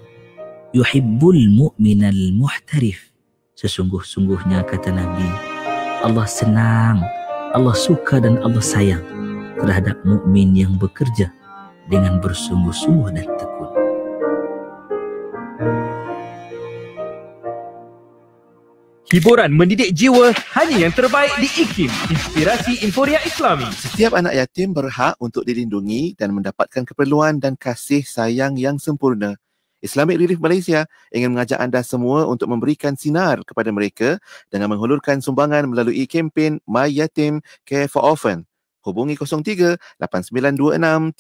yuhibbul mu'minal muhtarif. Sesungguh-sungguhnya kata Nabi, Allah senang, Allah suka dan Allah sayang terhadap mukmin yang bekerja dengan bersungguh-sungguh dan tekun. Hiburan mendidik jiwa hanya yang terbaik di IKIM, Inspirasi Inforia Islami. Setiap anak yatim berhak untuk dilindungi dan mendapatkan keperluan dan kasih sayang yang sempurna. Islamic Relief Malaysia ingin mengajak anda semua untuk memberikan sinar kepada mereka dengan menghulurkan sumbangan melalui kempen My Yatim Care for Orphan. Hubungi 03-8926-3434.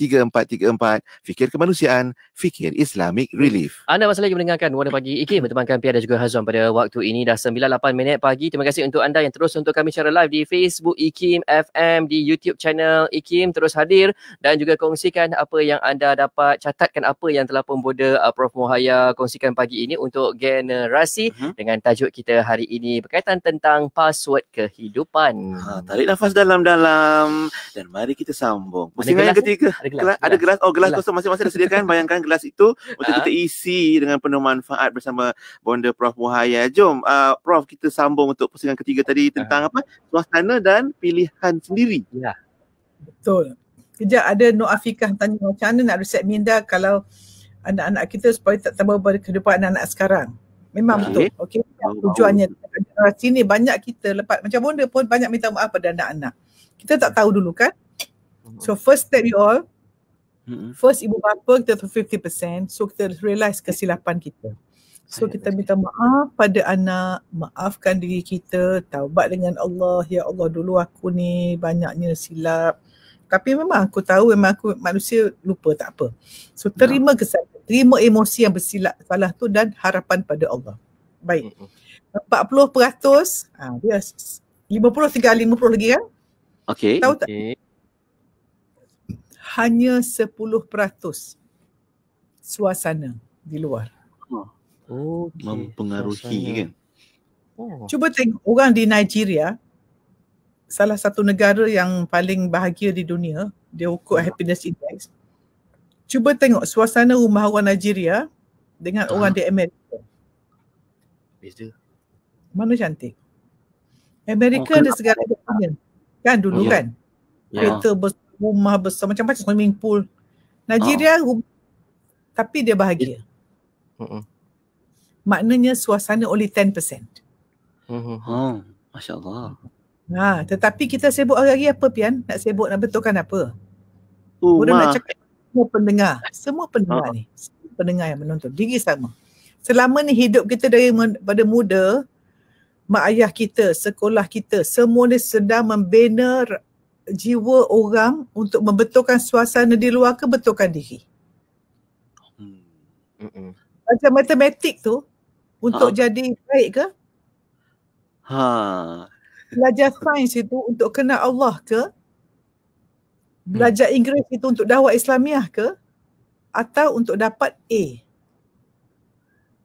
Fikir kemanusiaan, fikir Islamic Relief. Anda masih lagi mendengarkan Warna Pagi IKIM bertemankan Pia dan juga Hazwan pada waktu ini. Dah 9:08 pagi. Terima kasih untuk anda yang terus untuk kami secara live di Facebook IKIM FM, di YouTube channel IKIM. Terus hadir dan juga kongsikan apa yang anda dapat, catatkan apa yang telah pemboda Prof Mohaya kongsikan pagi ini untuk generasi dengan tajuk kita hari ini berkaitan tentang password kehidupan. Tarik nafas dalam-dalam. Dan mari kita sambung. Pusingan yang ketiga. Ada gelas. Oh, gelas kosong masing-masing dah sediakan. Bayangkan gelas itu untuk kita isi dengan penuh manfaat bersama Bonda Prof Mohaya. Jom, Prof, kita sambung untuk pusingan ketiga tadi tentang apa? Suasana dan pilihan sendiri. Ya. Betul. Kejap ada Nur Afikah tanya macam mana nak reset minda kalau anak-anak kita supaya tak tambah pada kehidupan anak-anak sekarang. Memang betul. Okey. Tujuannya generasi ni banyak kita lepas macam Bonda pun banyak minta maaf pada anak-anak. Kita tak tahu dulu kan. So first step you all, first ibu bapa kita tu 50%. So kita realise kesilapan kita. So kita minta maaf pada anak, maafkan diri kita, taubat dengan Allah. Ya Allah, dulu aku ni banyaknya silap. Tapi memang aku tahu memang aku manusia lupa, tak apa. So terima kesalahan, terima emosi yang bersilap salah tu dan harapan pada Allah. Baik. 40%, dia 50 tinggal 50 lagi kan? Okey. Tahu tak? Hanya 10% suasana di luar. Mempengaruhi kan? Cuba tengok orang di Nigeria, salah satu negara yang paling bahagia di dunia, dia ukur happiness index. Cuba tengok suasana rumah orang Nigeria dengan orang di Amerika. Beza. Mana cantik? Amerika ada segala-galanya. Kan dulu kan? Kereta besar, rumah besar, macam-macam, swimming pool. Nigeria, tapi dia bahagia. Maknanya suasana only 10%. Masya Allah. Tetapi kita sibuk hari-hari apa, Pian? Nak sibuk nak betulkan apa? Udah nak cakap semua pendengar ni. Semua pendengar yang menonton. Diri sama. Selama ni hidup kita daripada muda, mak ayah kita, sekolah kita, semua ni sedang membina jiwa orang untuk membetulkan suasana di luar ke betulkan diri. Macam matematik tu, untuk jadi baik ke? Belajar sains itu untuk kenal Allah ke? Belajar Inggeris itu untuk dakwah Islamiah ke? Atau untuk dapat A?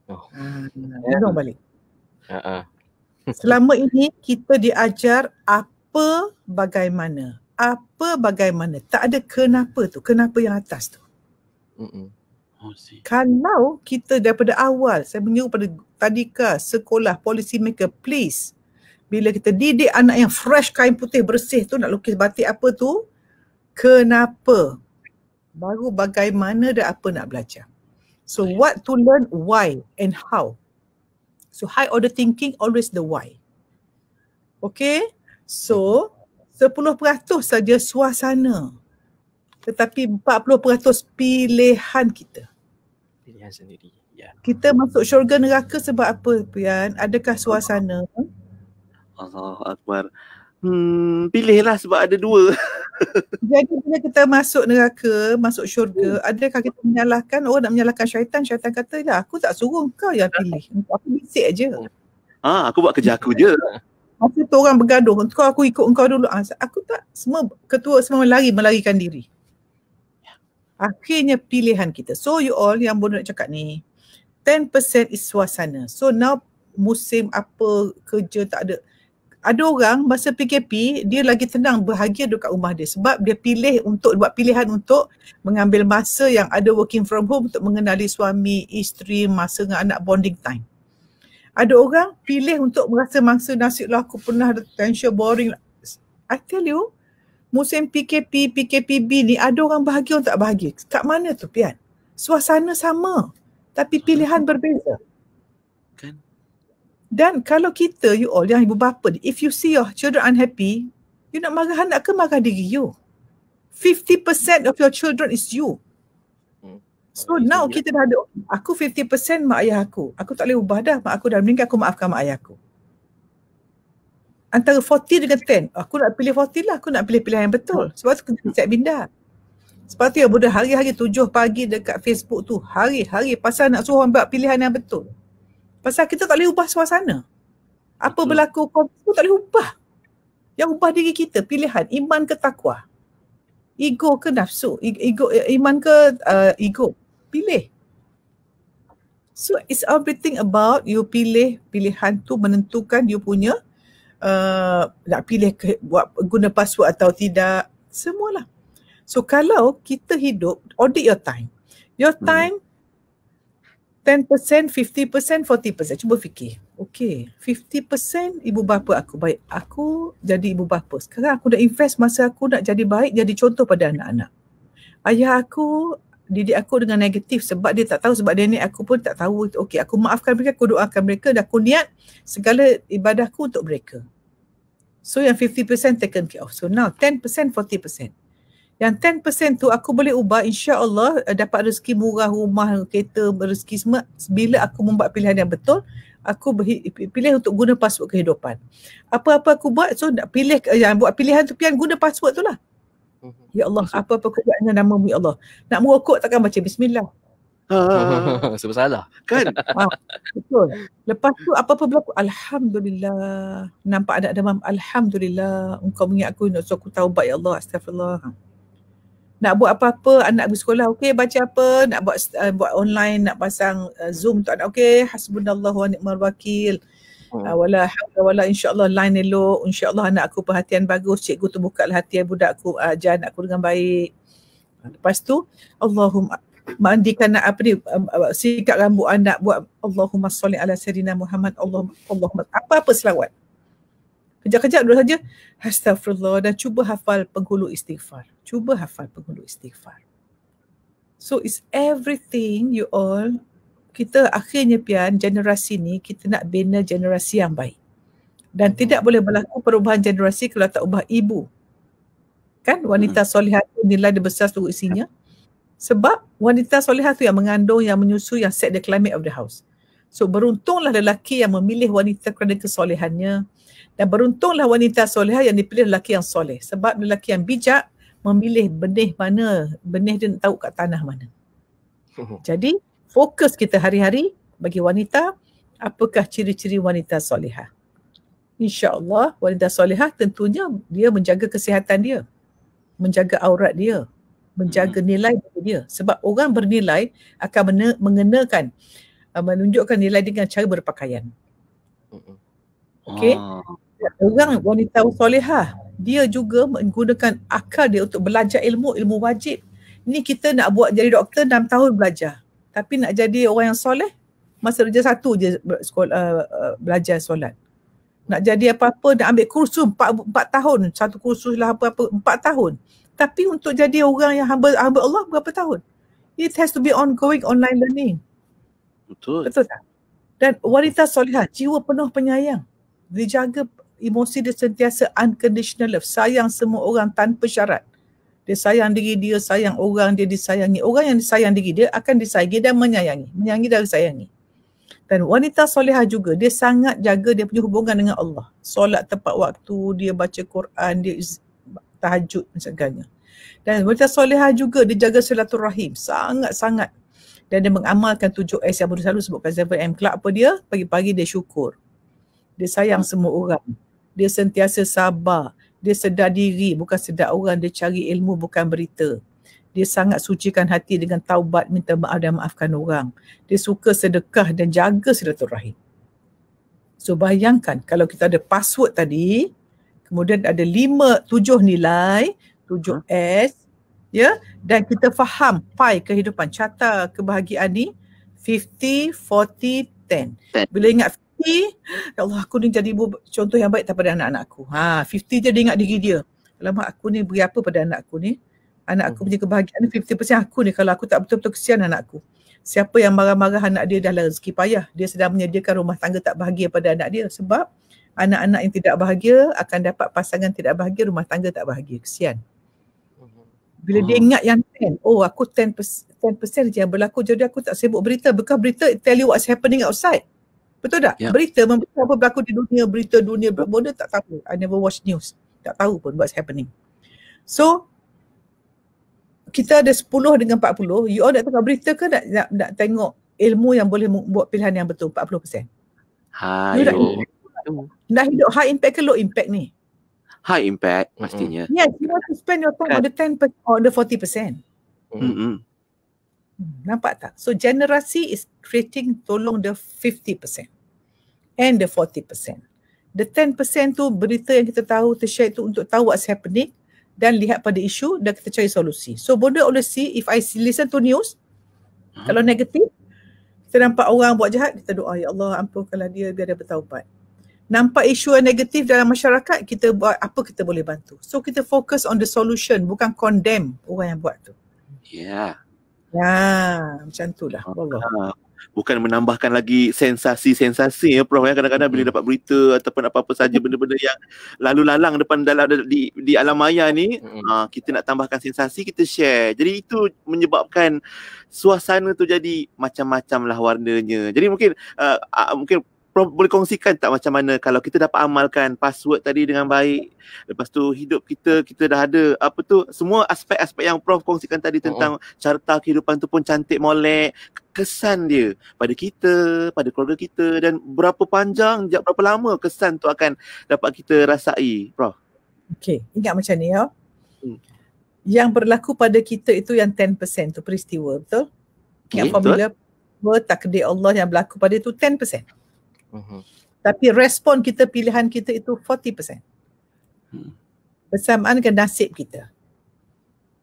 Tengok balik. Selama ini kita diajar apa bagaimana. Apa bagaimana. Tak ada kenapa tu. Kenapa yang atas tu. Kalau kita daripada awal, saya menyuruh pada tadika, sekolah, policy maker, please. Bila kita didik anak yang fresh, kain putih bersih tu, nak lukis batik apa tu, kenapa? Baru bagaimana dan apa nak belajar. So what to learn, why and how. So high order thinking, always the why. Okay? So 10% saja suasana. Tetapi 40% pilihan kita. Pilihan sendiri. Ya. Kita masuk syurga neraka sebab apa, Pian? Adakah suasana? Allahu Akbar. Pilihlah sebab ada dua. Jadi bila kita masuk neraka, masuk syurga, adakah kita menyalahkan, orang nak menyalahkan syaitan? Syaitan kata, dah aku tak suruh kau yang pilih. Aku bisik je. Aku buat kerja aku je. Masa tu orang bergaduh, kau aku ikut engkau dulu. Aku tak, semua ketua semua melarikan diri. Akhirnya pilihan kita. So you all yang boleh nak cakap ni, 10% is suasana. So now musim apa, kerja tak ada. Ada orang masa PKP, dia lagi tenang, bahagia dekat rumah dia sebab dia pilih untuk buat pilihan untuk mengambil masa yang ada working from home untuk mengenali suami, isteri, masa dengan anak, bonding time. Ada orang pilih untuk merasa mangsa nasib lah, aku pernah ada tension, boring. I tell you, musim PKPB ni ada orang bahagia, orang tak bahagia. Kat mana tu Pian? Suasana sama tapi pilihan berbeza. Kan? Dan kalau kita, you all yang ibu bapa, if you see your children unhappy, you nak marah anak ke marah diri you? 50% of your children is you. So now kita dah ada, aku 50% mak ayah aku. Aku tak boleh ubah dah. Mak aku dah meninggal, aku maafkan mak ayah aku. Antara 40 dengan 10, aku nak pilih 40 lah. Aku nak pilih pilihan yang betul. Sebab tu kena siap binda. Sebab tu ya budak hari-hari 7 pagi dekat Facebook tu. Hari-hari pasal nak suruh buat pilihan yang betul. Pasal kita tak boleh ubah suasana. Apa berlaku, aku tak boleh ubah. Yang ubah diri kita, pilihan, iman ke takwa. Ego ke nafsu, iman ke ego. Pilih. So it's everything about you pilih, pilihan tu menentukan you punya nak pilih buat guna password atau tidak, semualah. So kalau kita hidup, audit your time. Your time 10%, 50%, 40%. Cuba fikir. Okay, 50% ibu bapa aku baik. Aku jadi ibu bapa. Sekarang aku dah invest masa aku nak jadi baik, jadi contoh pada anak-anak. Ayah aku didik aku dengan negatif sebab dia tak tahu, sebab dia ni aku pun tak tahu. Okay, aku maafkan mereka, aku doakan mereka dan aku niat segala ibadahku untuk mereka. So yang 50% taken care of. So now 10%, 40%. Yang 10% tu aku boleh ubah, insya-Allah dapat rezeki murah, rumah, kereta, rezeki semua bila aku membuat pilihan yang betul. Aku pilih untuk guna password kehidupan. Apa-apa aku buat, so nak pilih yang buat pilihan tu, Pian, guna password tu lah. Ya Allah, apa-apa aku buat dengan nama-Mu ya Allah. Nak merokok takkan baca bismillah. Sebab salah. Kan? Betul. Lepas tu apa-apa berlaku, alhamdulillah. Nampak anak demam, alhamdulillah. Engkau mengingat aku, so aku taubat ya Allah, astagfirullah. Nak buat apa-apa, anak pergi sekolah, okey, baca apa, nak buat online, nak pasang Zoom untuk anak, okey, hasbunallah wa ni'mal wakil. Wala hawla wala, insya-Allah line elok, insya-Allah anak aku perhatian bagus, cikgu tu bukalah hati budak aku, ajar anak aku dengan baik. Lepas tu Allahumma mandikan apa ni, sikat rambut anak, buat Allahumma sholli ala sayyidina Muhammad, Allahumma apa-apa selawat. Kejap-kejap dulu saja astagfirullah, dan cuba hafal penghulu istighfar. Cuba hafal penghulu istighfar. So it's everything you all. Kita akhirnya Pian, generasi ni kita nak bina generasi yang baik. Dan tidak boleh berlaku perubahan generasi kalau tak ubah ibu. Kan wanita solihah tu nilai dia besar seluruh isinya. Sebab wanita solihah tu yang mengandung, yang menyusui, yang set the climate of the house. So beruntunglah lelaki yang memilih wanita kerana kesolehannya. Dan beruntunglah wanita solehah yang dipilih lelaki yang soleh. Sebab lelaki yang bijak memilih benih mana, benih dia nak tahu kat tanah mana. Jadi fokus kita hari-hari bagi wanita, apakah ciri-ciri wanita solehah. InsyaAllah wanita solehah tentunya dia menjaga kesihatan dia, menjaga aurat dia, menjaga nilai dia. Sebab orang bernilai akan mengenakan, menunjukkan nilai dengan cara berpakaian. Okey. Orang wanita solehah, dia juga menggunakan akal dia untuk belajar ilmu wajib. Ni kita nak buat jadi doktor 6 tahun belajar. Tapi nak jadi orang yang soleh, masa kerja 1 je belajar solat. Nak jadi apa-apa, nak ambil kursus 4 tahun. Satu kursus lah apa-apa 4 tahun. Tapi untuk jadi orang yang hamba Allah berapa tahun? It has to be ongoing online learning. Betul. Betul tak? Dan wanita solehah, jiwa penuh penyayang. Dia jaga emosi dia sentiasa unconditional love. Sayang semua orang tanpa syarat. Dia sayang diri dia, sayang orang, dia disayangi. Orang yang disayang diri dia akan disayangi dan menyayangi. Menyayangi dan disayangi. Dan wanita solehah juga, dia sangat jaga dia punya hubungan dengan Allah. Solat tepat waktu, dia baca Quran, dia tahajud dan sebagainya. Dan wanita solehah juga dia jaga silaturahim. Sangat-sangat. Dan dia mengamalkan 7S yang baru selalu sebutkan 7M. Kelak apa dia? Pagi-pagi dia syukur. Dia sayang semua orang. Dia sentiasa sabar. Dia sedar diri, bukan sedar orang. Dia cari ilmu, bukan berita. Dia sangat sucikan hati dengan taubat, minta maaf dan maafkan orang. Dia suka sedekah dan jaga silaturahim. So bayangkan kalau kita ada password tadi, kemudian ada 7 nilai, 7S, ya, dan kita faham pi kehidupan, carta kebahagiaan ni 50, 40, 10. Bila ingat ya Allah aku ni jadi ibu contoh yang baik daripada anak-anak aku. 50 je dia ingat diri dia. Alamak aku ni beri apa pada anak aku ni? Anak aku punya kebahagiaan ni 50% aku ni, kalau aku tak betul-betul kesian anak aku. Siapa yang marah-marah anak dia dah rezeki payah. Dia sedang menyediakan rumah tangga tak bahagia pada anak dia. Sebab anak-anak yang tidak bahagia akan dapat pasangan tidak bahagia, rumah tangga tak bahagia. Kesian. Bila dia ingat yang 10, aku 10% je yang berlaku, jadi aku tak sibuk berita. Because berita tell you what's happening outside. Betul tak? Yep. Berita memberitahu apa berlaku di dunia, berita dunia, bodoh tak tahu. I never watch news. Tak tahu pun what's happening. So, kita ada 10 dengan 40. You all nak tengok berita ke nak tengok ilmu yang boleh buat pilihan yang betul? 40%. Dah hidup high impact ke low impact ni? High impact pastinya. Yes, you want to spend your time on the 10% or the 40%. Nampak tak? So generasi is creating tolong the 50% and the 40%. The 10% tu berita yang kita tahu, share tu untuk tahu what's happening dan lihat pada isu dan kita cari solusi. So bonda always see, if I listen to news, kalau negatif, kita nampak orang buat jahat, kita doa, ya Allah ampunkanlah dia biar dia bertaubat. Nampak isu yang negatif dalam masyarakat, kita buat apa kita boleh bantu. So kita fokus on the solution, bukan condemn orang yang buat tu. Macam tu lah. Bukan menambahkan lagi sensasi-sensasi ya Prof. Kadang-kadang bila dapat berita ataupun apa-apa saja benda-benda yang lalu lalang depan di alam maya ni, kita nak tambahkan sensasi, kita share. Jadi itu menyebabkan suasana tu jadi macam-macam lah warnanya. Jadi mungkin Prof boleh kongsikan tak macam mana kalau kita dapat amalkan password tadi dengan baik, lepas tu hidup kita dah ada semua aspek-aspek yang Prof kongsikan tadi tentang carta kehidupan tu pun cantik molek, kesan dia pada kita, pada keluarga kita, dan berapa panjang, berapa lama kesan tu akan dapat kita rasai, Prof. Okey, ingat macam ni ya. Yang berlaku pada kita itu yang 10% tu peristiwa, betul? Yang formula takdir Allah yang berlaku pada itu 10%. Tapi respon kita, pilihan kita itu 40%. Bersamaan dengan nasib kita.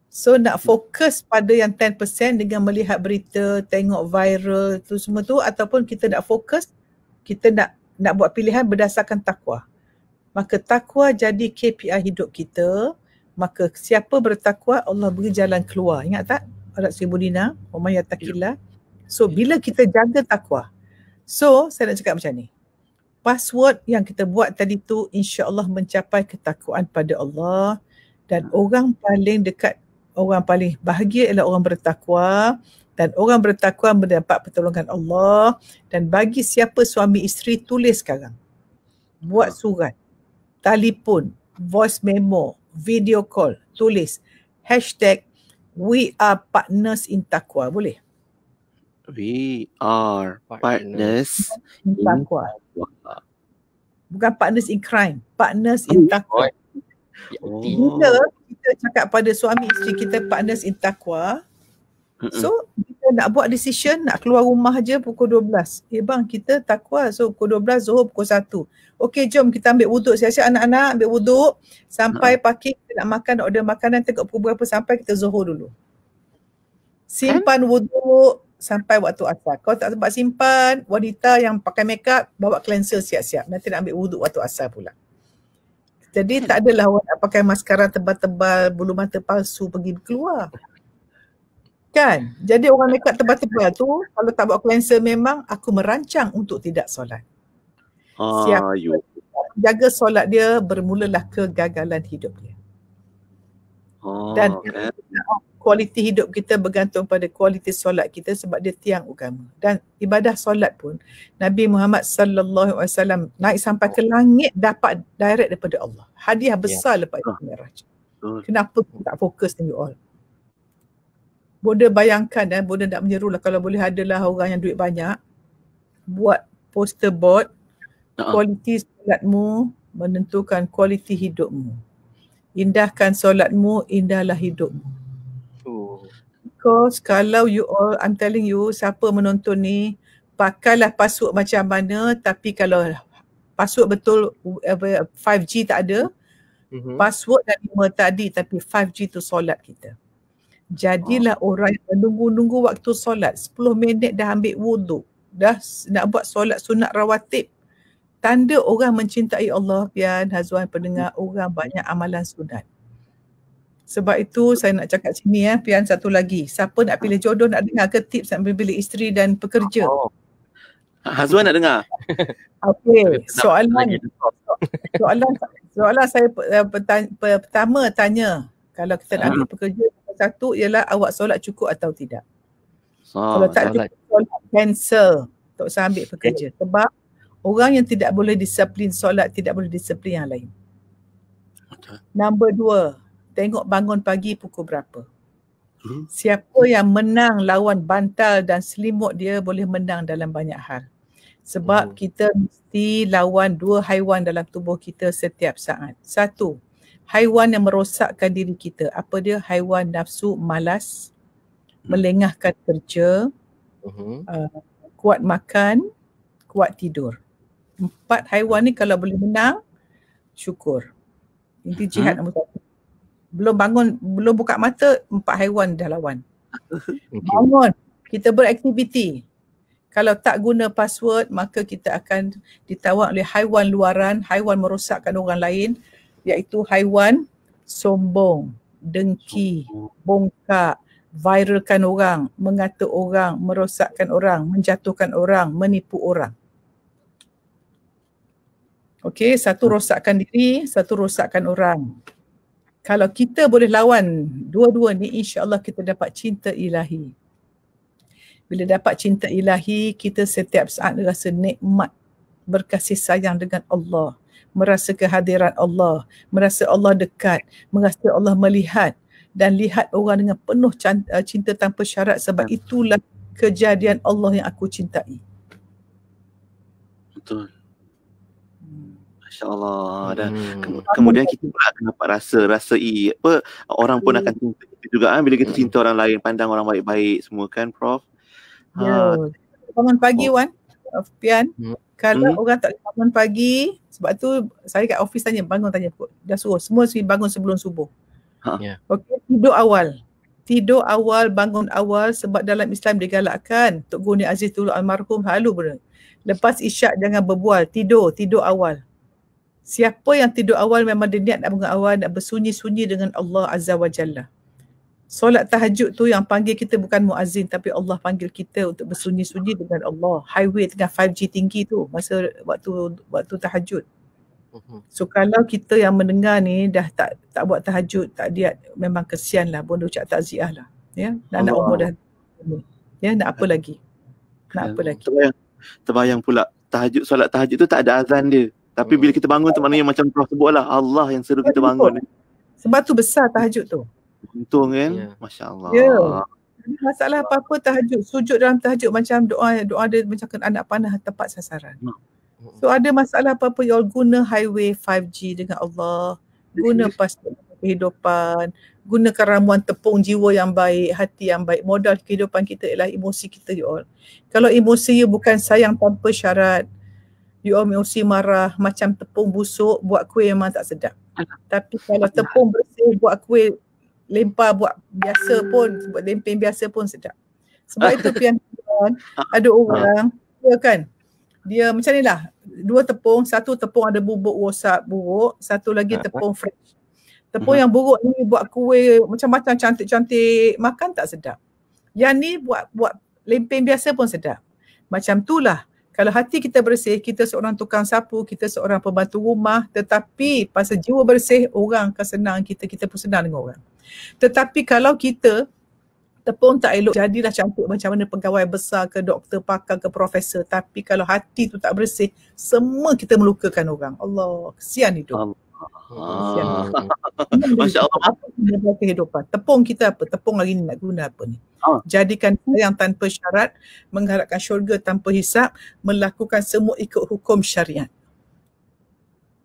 So nak fokus pada yang 10% dengan melihat berita, tengok viral tu semua tu, ataupun kita nak fokus, kita nak buat pilihan berdasarkan takwa. Maka takwa jadi KPI hidup kita. Maka siapa bertakwa, Allah beri jalan keluar. Ingat tak? Ayat 1000 dinar, wa may yattaqillah. So bila kita jaga takwa, so, saya nak cakap macam ni. Password yang kita buat tadi tu insya-Allah mencapai ketakwaan pada Allah, dan orang paling dekat, orang paling bahagia ialah orang bertakwa, dan orang bertakwa mendapat pertolongan Allah. Dan bagi siapa suami isteri, tulis sekarang. Buat surat, telefon, voice memo, video call, tulis #we are partners in taqwa. Boleh? We are partners in taqwa. Bukan partners in crime, partners in taqwa. Bila kita cakap pada suami isteri kita partners in taqwa, so kita nak buat decision, nak keluar rumah je pukul 12. Bang, kita taqwa, so pukul 12, Zuhur pukul 1. Okey, jom kita ambil wuduk. Siap-siap anak-anak ambil wuduk. Sampai parking, kita nak makan, order makanan, tengok pukul berapa sampai kita Zuhur dulu. Simpan wuduk sampai waktu asar. Kalau tak sempat simpan, wanita yang pakai makeup bawa cleanser siap-siap. Nanti nak ambil wuduk waktu asar pula. Jadi tak adalah awak nak pakai maskara tebal-tebal, bulu mata palsu pergi keluar. Kan? Jadi orang makeup tebal-tebal tu, kalau tak bawa cleanser, memang aku merancang untuk tidak solat. Siapa jaga solat dia, bermulalah kegagalan hidup dia. Dan kualiti hidup kita bergantung pada kualiti solat kita, sebab dia tiang agama. Dan ibadah solat pun Nabi Muhammad sallallahu alaihi wasallam naik sampai ke langit dapat direct daripada Allah. Hadiah besar lepas Mi'raj. Kenapa tak fokus ni you all? Bonda bayangkan bonda nak menyeru lah, kalau boleh adalah orang yang duit banyak, buat poster board, kualiti solatmu menentukan kualiti hidupmu. Indahkan solatmu, indahlah hidupmu. Because kalau you all, I'm telling you, siapa menonton ni, pakailah password macam mana, tapi kalau password betul 5G tak ada, password dan 5 tadi, tapi 5G tu solat kita. Jadilah orang yang menunggu-nunggu waktu solat, 10 minit dah ambil wuduk, dah nak buat solat sunat rawatib, tanda orang mencintai Allah, Pian, Hazwan, pendengar, orang banyak amalan sunat. Sebab itu saya nak cakap sini Pian, satu lagi. Siapa nak pilih jodoh, nak dengar ke tips nak pilih isteri dan pekerja? Hazwan nak dengar? Okey, soalan saya pertama tanya, kalau kita nak ambil pekerja, satu ialah awak solat cukup atau tidak. Kalau tak cukup solat, cancel. Tak usah ambil pekerja. Sebab orang yang tidak boleh disiplin solat, tidak boleh disiplin yang lain. Nombor 2, tengok bangun pagi pukul berapa. Siapa yang menang lawan bantal dan selimut, dia boleh menang dalam banyak hal. Sebab kita mesti lawan 2 haiwan dalam tubuh kita setiap saat. 1, haiwan yang merosakkan diri kita. Apa dia? Haiwan nafsu malas, melengahkan kerja, kuat makan, kuat tidur. 4 haiwan ni kalau boleh menang, syukur. Inti jihad nombor 1. Belum bangun, belum buka mata, 4 haiwan dah lawan. Bangun, kita beraktiviti. Kalau tak guna password, maka kita akan ditawan oleh haiwan luaran, haiwan merosakkan orang lain, iaitu haiwan sombong, dengki, bongkak, viralkan orang, mengata orang, merosakkan orang, menjatuhkan orang, menipu orang. Okey, satu rosakkan diri, satu rosakkan orang. Kalau kita boleh lawan dua-dua ni, insya-Allah kita dapat cinta ilahi. Bila dapat cinta ilahi, kita setiap saat rasa nikmat, berkasih sayang dengan Allah, merasa kehadiran Allah, merasa Allah dekat, merasa Allah melihat dan lihat orang dengan penuh cinta tanpa syarat, sebab itulah kejadian Allah yang aku cintai. Betul. Masya-Allah. Dan kemudian kita pula akan dapat rasai apa, orang pun akan cinta kita juga bila kita cinta orang lain, pandang orang baik-baik semua kan, Prof. Ya. Bangun pagi Wan, Pian. Kalau orang tak bangun pagi, sebab tu saya kat office tanya, dah suruh semua bangun sebelum subuh. Okey, tidur awal. Tidur awal, bangun awal, sebab dalam Islam digalakkan. Tok Guru Aziz dulu almarhum halu benar. Lepas isyak jangan berbual, tidur awal. Siapa yang tidur awal memang dia niat nak bangun awal, nak bersunyi-sunyi dengan Allah Azza wa Jalla. Solat tahajud tu yang panggil kita bukan muazzin, tapi Allah panggil kita untuk bersunyi-sunyi dengan Allah. Highway tengah 5G tinggi tu masa waktu tahajud. So kalau kita yang mendengar ni dah tak buat tahajud, tak diat, memang kesian lah, boleh ucap takziah lah. Ya, nak umur dah. Ya, nak apa lagi? Terbayang pula solat tahajud tu tak ada azan dia. Tapi bila kita bangun tu maknanya macam Prof sebutlah, Allah yang suruh kita bangun. Sebab tu besar tahajud tu. Untung kan? Masya-Allah. Ya. Masalah apa-apa tahajud, sujud dalam tahajud macam doa dia macam anak panah tepat sasaran. So ada masalah apa-apa, you all guna highway 5G dengan Allah, guna password kehidupan, gunakan ramuan tepung jiwa yang baik, hati yang baik. Modal kehidupan kita ialah emosi kita, you all. Kalau emosi you bukan sayang tanpa syarat, you all emosi marah macam tepung busuk, buat kuih memang tak sedap. Tapi kalau tepung bersih, buat kuih lempar, buat biasa pun, buat lempeng biasa pun sedap. Sebab itu Pian, ada orang dia kan, dia macam ni lah, 2 tepung, satu tepung ada bubuk rosak buruk, satu lagi tepung fresh. Tepung yang buruk ni buat kuih macam-macam cantik-cantik, makan tak sedap. Yang ni buat lempeng biasa pun sedap. Macam tu lah, kalau hati kita bersih, kita seorang tukang sapu, kita seorang pembantu rumah, tetapi pasal jiwa bersih, orang akan senang kita pun senang dengan orang. Tetapi kalau kita tepung tak elok, jadilah cantik macam mana pegawai besar ke doktor, pakar ke profesor, tapi kalau hati tu tak bersih, semua kita melukakan orang. Allah, kesian hidup. Masya-Allah. Apa kehidupan? Tepung kita apa? Tepung hari ni nak guna apa ni? Jadikan sayang tanpa syarat, mengharapkan syurga tanpa hisap, melakukan semua ikut hukum syariat.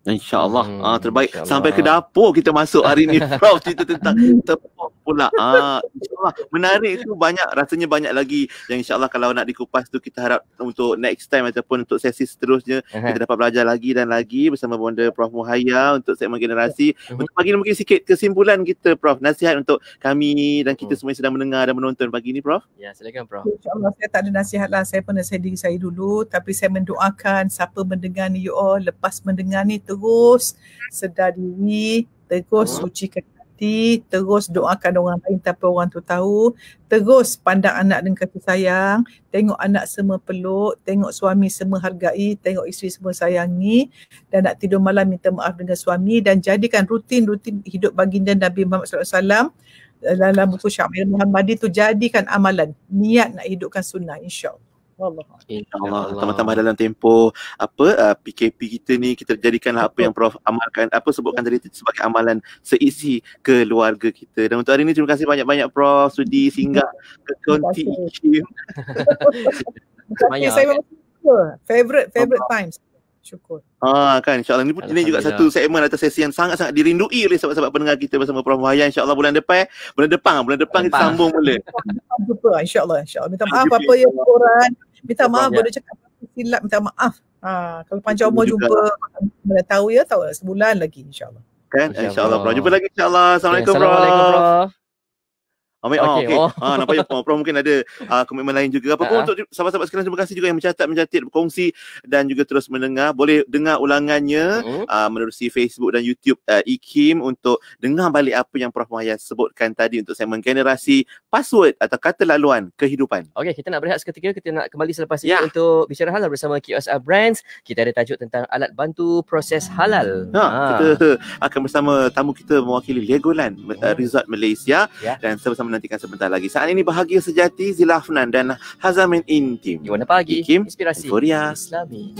InsyaAllah. Terbaik. InsyaAllah. Sampai ke dapur kita masuk hari ni, Prof, cerita tentang tepung. pula. InsyaAllah. Menarik tu, rasanya banyak lagi yang insyaAllah kalau nak dikupas tu, kita harap untuk next time ataupun untuk sesi seterusnya kita dapat belajar lagi dan lagi bersama Bonda Prof Muhayya untuk segmen generasi. Untuk pagi ni mungkin sikit kesimpulan kita, Prof. Nasihat untuk kami dan kita semua yang sedang mendengar dan menonton pagi ni, Prof. Ya, silakan Prof. InsyaAllah saya tak ada nasihat lah. Saya pernah saya diri saya dulu. Tapi saya mendoakan siapa mendengar ni you all, lepas mendengar ni terus sedar diri, terus sucikan hati, terus doakan orang lain tanpa orang tu tahu, terus pandang anak dengan kasih sayang, tengok anak semua peluk, tengok suami semua hargai, tengok isteri semua sayangi, dan nak tidur malam minta maaf dengan suami, dan jadikan rutin hidup baginda Nabi Muhammad SAW dalam buku Syamil Muhammadi tu, jadikan amalan, niat nak hidupkan sunnah, insyaAllah. InsyaAllah. Tambah-tambah dalam tempoh PKP kita ni, kita jadikanlah apa yang Prof amalkan, sebutkan tadi sebagai amalan seisi keluarga kita. Dan untuk hari ni terima kasih banyak-banyak Prof sudi singgah ke Konti IKIM. Saya favorite times. Syukur. Kan, insyaAllah ini juga satu segmen atau sesi yang sangat-sangat dirindui oleh sahabat-sahabat pendengar kita bersama Prof Muhayya. InsyaAllah bulan depan kita sambung mula. Jumpa insyaAllah. Minta maaf apa yang korang, minta maaf boleh cakap silap, minta maaf. Kalau panjang umur jumpa, boleh tahu sebulan lagi insyaAllah. Kan, insyaAllah Prof. Jumpa lagi insyaAllah. Assalamualaikum Prof. Okay. Nampak ya Prof mungkin ada komitmen lain juga. Apa pun untuk sahabat-sahabat sekalian, terima kasih juga yang mencatat, berkongsi dan juga terus mendengar. Boleh dengar ulangannya menerusi Facebook dan YouTube IKIM untuk dengar balik apa yang Prof Muhayya sebutkan tadi untuk segmen generasi password atau kata laluan kehidupan. Okey, kita nak berehat seketika. Kita nak kembali selepas ini untuk bicara halal bersama QSR Brands. Kita ada tajuk tentang alat bantu proses halal. Kita akan bersama tamu kita mewakili Legoland Resort Malaysia dan sama-sama nantikan sebentar lagi. Saat ini Bahagia Sejati, Zila Afnan dan Hazamin Intim. Di Warna Pagi, IKIM Inspirasi Inforia Islami.